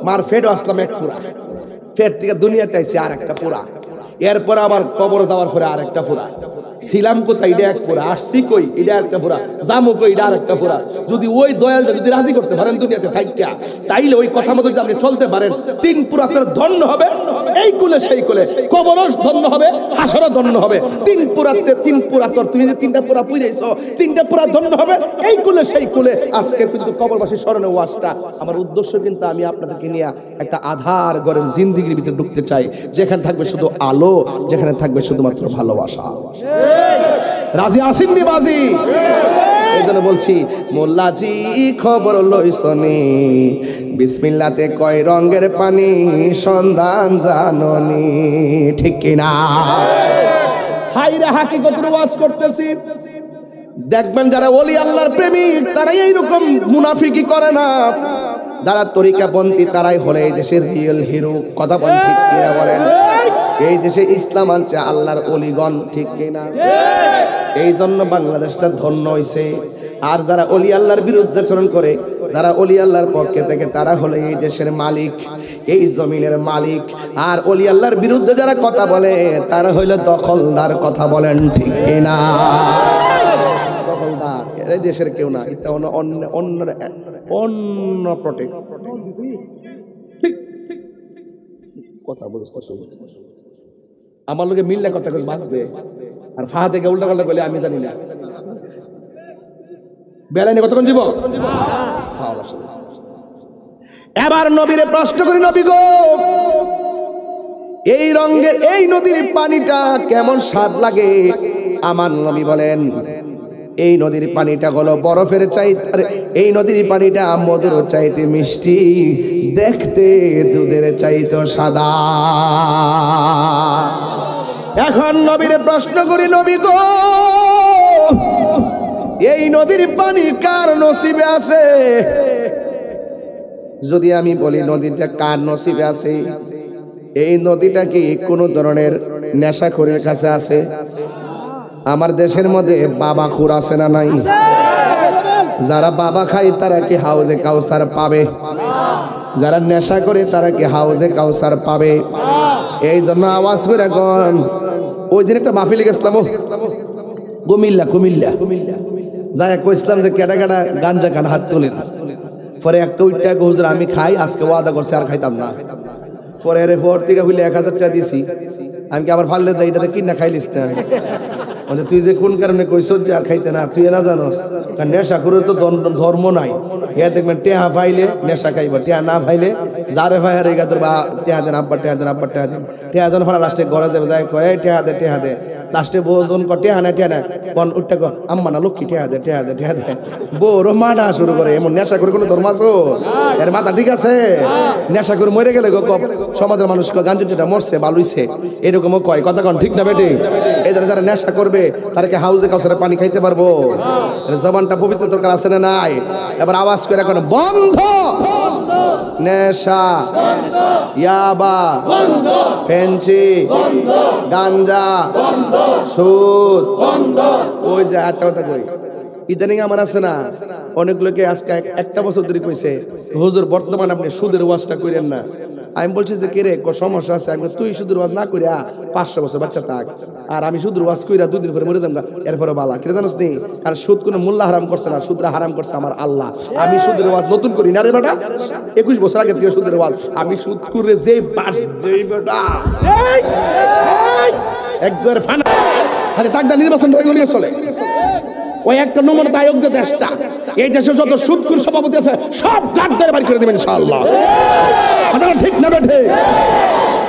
মার ফেটও আসলাম 1 পুরা ফেট থেকে দুনিয়াতে আইছি আর একটা পুরা এরপর আবার কবর যাওয়ার পরে আর একটা পুরা ছিলাম কোথায় এটা 1 পুরা আসছি কই এটা একটা পুরা জামু কই এটা আর একটা পুরা যদি ওই দয়ালটা যদি রাজি করতে পারেন দুনিয়াতে থাইকা তাইলে ওই কথা মতো যদি আপনি চলতে পারেন 3 পুরা তোর ধন্য হবে এই কুলে সেই কুলে কবরও ধন্য হবে হাসরও ধন্য হবে 3 পুরাতে 3 পুরা তোর তুমি যে 3টা পুরা পুইরাইছো 3টা পুরা ধন্য হবে এই কুলে সেই কুলে আজকে কিন্তু কবরবাসী স্মরণে ওয়াজটা আমার উদ্দেশ্য কিন্তু আমি আপনাদেরকে নিয়ে একটা আধার ঘরের জিন্দেগির ভিতরে ঢুকতে চাই যেখানে থাকবে শুধু আলো যেখানে থাকবে শুধুমাত্র ভালোবাসা রাজি আসেন নি বাজি এই জন্য বলছি মোল্লাজি খবর লইছনি বিসমিল্লাতে কয় রঙের পানি সন্ধান জাননি ঠিক কিনা হাইরে হাকিকতের ওয়াজ করতেছি দেখবেন যারা ওলি আল্লাহর প্রেমিক তারা এইরকম মুনাফিকি করে না যারা তরিকাপন্থী তারাই হলে এই দেশের রিয়েল হিরো কথা বলেন ঠিক কিনা বলেন এই দেশে ইসলাম আনছে আল্লাহর ওলিগণ ঠিক কিনা এই জন্য বাংলাদেশটা ধন্য হইছে আর যারা ওলি আল্লাহর বিরুদ্ধে আচরণ করে যারা ওলি আল্লাহর পক্ষে থেকে তারা হলো এই দেশের মালিক এই জমিনের মালিক। আর ওলি আল্লাহর বিরুদ্ধে যারা কথা বলে তারা হইল দখলদার। কথা বলেন ঠিক কিনা? দখলদার এই দেশের কেউ না, এটা অন্য অন্য অন্য প্রোটেক্ট। ঠিক কথা বলতে আমার লোকে মিললে কথা কইস বাঁচবে, আর ফাহা থেকে উল্টা পাল্টা করলে আমি জানি না বেলায় নিয়ে কতক্ষণ জীব। এবার নবীরে প্রশ্ন করি, নবী গো এই রঙের এই নদীর পানিটা কেমন স্বাদ লাগে? আমার নবী বলেন এই নদীর পানিটা হলো বরফের চাইতে, এই নদীর পানিটা মধুর চাইতে মিষ্টি, দেখতে দুধের চাইতে সাদা। এখন নবীরে প্রশ্ন করি, নবী গো এই নদীর পানি কার নসিবে আছে? যদি আমি বলি নদীটা কার নসিবে আছে, এই নদীটা কি কোনো ধরনের নেশাখোরের কাছে আছে? আমার দেশের মধ্যে বাবা খুর আছে না নাই? যারা বাবা খায় তারা কি হাউজে কাউসার পাবে? যারা নেশা করে তারা কি হাউজে কাউসার পাবে? এই জন্য আওয়াজ করে এখন ওই দিন একটা মাহফিলে গেছিলাম কুমিল্লা যাই কইছিলাম যে কেডা কেডা গাঞ্জা খান হাত তোলেন। পরে একটা উইটা হুজুর আমি খাই, আজকে ওয়াদা করছি আর খাইতাম না। পরে এর পর থেকে হইলে 1000 টাকা দিছি। আমি কি আবার ফাললে যাই এটাতে কিনা খাইলিস না? মানে তুই যে কোন কারণে কইছ যে আর খাইতে না, তুই না জানোস নেশা করে তো ধর্ম নাই। ইয়া দেখবেন টেহা ফাইলে নেশা খাইব, টেহা না ফাইলে যারে ফাই হারে গা তোর বা টেহা দেন আব্বা, টেহা দেন আব্বা, টেহা দেন। টেহা জন ফারা লাস্টে ঘরে যাবে, যায় কয় টেহা দে টেহা দে। লাস্টে বোজন ক টেহা না কোন উঠটা ক আম্মা না লক্ষ্মী টেহা দে টেহা দে টেহা দে। বউর মাডা শুরু করে। এমন নেশা করে কোনো ধর্ম আছে? এর মাথা ঠিক আছে? নেশা করে মরে গেলে সমাজের মানুষ গাঞ্জুটিটা মরছে বালুইছে এরকমও কয়। কথা কন ঠিক না বেটি? এই জন্য যারা নেশা করবে তারা কি হাউজে কাউসারে পানি খাইতে পারবো? জবানটা পবিত্র দরকার আছে না নাই? এবার আওয়াজ করে এখন বন্ধ। নেশা, ইয়াবা, ফেন্সি, গাঞ্জা, সুদ, ওই যে আটটা কথা কই। ইদানিং আমার আছে না অনেক লোকে আজকে একটা বছর ধরে কইছে হুজুর বর্তমান আপনি সুদের ওয়াজটা করেন না। আমি বলছি যে কেরে সমস্যা আছে? আমি তুই সুদের ওয়াজ না করিয়া 500 বছর বাচ্চা থাক, আর আমি সুদের ওয়াজ কইরা 2 দিন পরে মরে যাম, এরপরে বালা কেরে জানোস নি? আর সুদ কোনো মোল্লা হারাম করছে না, সুদরা হারাম করছে আমার আল্লাহ। আমি সুদের ওয়াজ নতুন করি না রে বেটা, 21 বছর আগে থেকে সুদের ওয়াজ আমি সুদ করে যেই বাস যেই বেটা একবার ফানা আরে তাকদা নির্বাচন হয়ে চলে। ওই একটা নমুনা দায়ক যে দেশটা, এই দেশে যত সুদখোর সভাপতি আছে সব গাদ ধরে বাড়ি করে দেবেন ইনশাআল্লাহ। আপনারা ঠিক না বেঠে?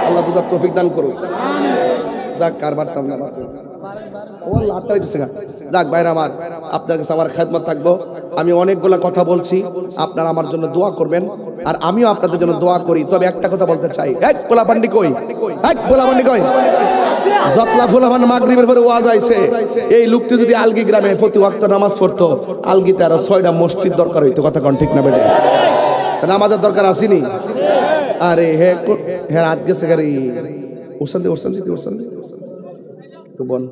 আল্লাহ বুঝার তৌফিক দান করুন। যাক কার বার্তাম না যাক ভাইরা আমার, আপনার কাছে আমার খেদমত থাকবো। আমি অনেকগুলা কথা বলছি, আপনারা আমার জন্য দোয়া করবেন আর আমিও আপনাদের জন্য দোয়া করি। তবে একটা কথা বলতে চাই, এক পোলাপান্ডি কই, এক পোলাপান্ডি কই, জতলা ফুলামান মাগরিবের পরে ওয়াজ আইছে। এই লোকটি যদি আলগি গ্রামে প্রতি ওয়াক্ত নামাজ পড়তো, আলগিতে আরো 6টা মসজিদ দরকার হইতো। কথা কোন ঠিক না বেটা? নামাজের দরকার আসেনি? আরে হে হে রাত গেছে গাড়ি ওরসান্দি ওরসান্দি ওরসান্দি তো বল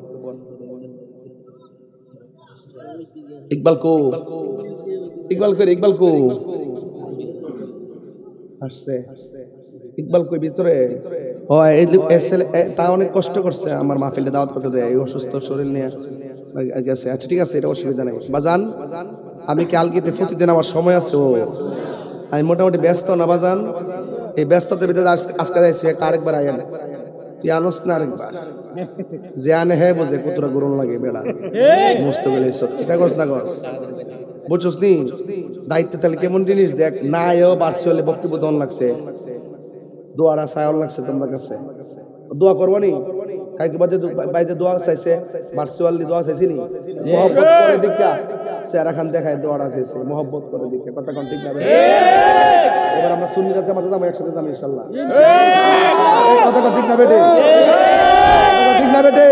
ইকবাল কো, ইকবাল কই, ইকবাল কো আসছে, ইকবাল কই ভিতরে হয়। তা অনেক কষ্ট করছে আমার মাহফিলে দাওয়াত করতে যায়, এই অসুস্থ শরীর নিয়ে গেছে। আচ্ছা ঠিক আছে, এটা অসুবিধা নাই। বাজান আমি কি আলগিতে প্রতিদিন আমার সময় আছে? ও আমি মোটামুটি ব্যস্ত না বাজান, এই ব্যস্ততার ভিতরে আজকে যাইছি। আরেকবার আইন তুই আনস না আরেকবার, যে আনে হে বোঝে কতটা গরম লাগে বেড়া মস্ত গেলে এটা করস না গছ, বুঝছস নি? দায়িত্ব তাহলে কেমন জিনিস দেখ না। এও ভার্চুয়ালি বক্তব্য দন লাগছে, দোয়ারা সায়ন লাগছে তোমার কাছে, দোয়া করবো নি? কাইকে বাইরে দোয়া চাইছে, ভার্চুয়ালি দোয়া চাইছিনি? মোহব্বত করে দিকা চেহারা খান দেখায় দোয়ারা চাইছে, মোহব্বত করে দিকা। কথা কোন ঠিক না? এবার আমরা সুন্নিরা জামাতে যাবো, একসাথে যাবো ইনশাআল্লাহ। কথা কোন ঠিক না বেটে? ঠিক না বেটে?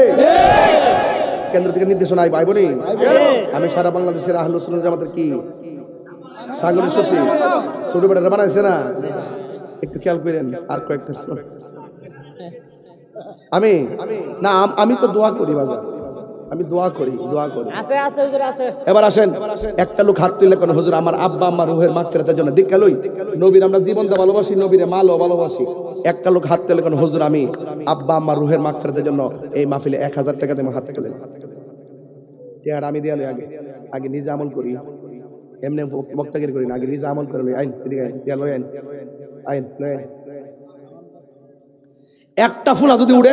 কেন্দ্র থেকে নির্দেশনা আইব আইবনি? আমি সারা বাংলাদেশের আহলুস সুন্নাহ জামাতের কি সাংগঠনিক সচিব, ছোট বেটারা বানাইছে না, একটু খেয়াল করেন। আর কয়েকটা আমি না আমি তো দোয়া করি বাজার, আমি দোয়া করি আছে আছে হুজুর আছে। এবার আসেন, একটা লোক হাত তুলে কোন হুজুর আমার আব্বা আম্মা রুহের মাগফিরাতের জন্য দীক্ষা লই। নবীর আমরা জীবনটা ভালোবাসি, নবীরে মালও ভালোবাসি। একটা লোক হাত তুলে কোন হুজুর আমি আব্বা আম্মা রুহের মাগফিরাতের জন্য এই মাহফিলে 1000 টাকা দিয়ে হাত তুলে টিয়ার আমি দিয়া লই। আগে নিজে আমল করি, এমনি বক্তাগিরি করি না, আগে নিজে আমল করে লই। আইন এদিকে আইন, টিয়া লই আইন, আইন লই আইন। একটা ফুলা যদি উড়ে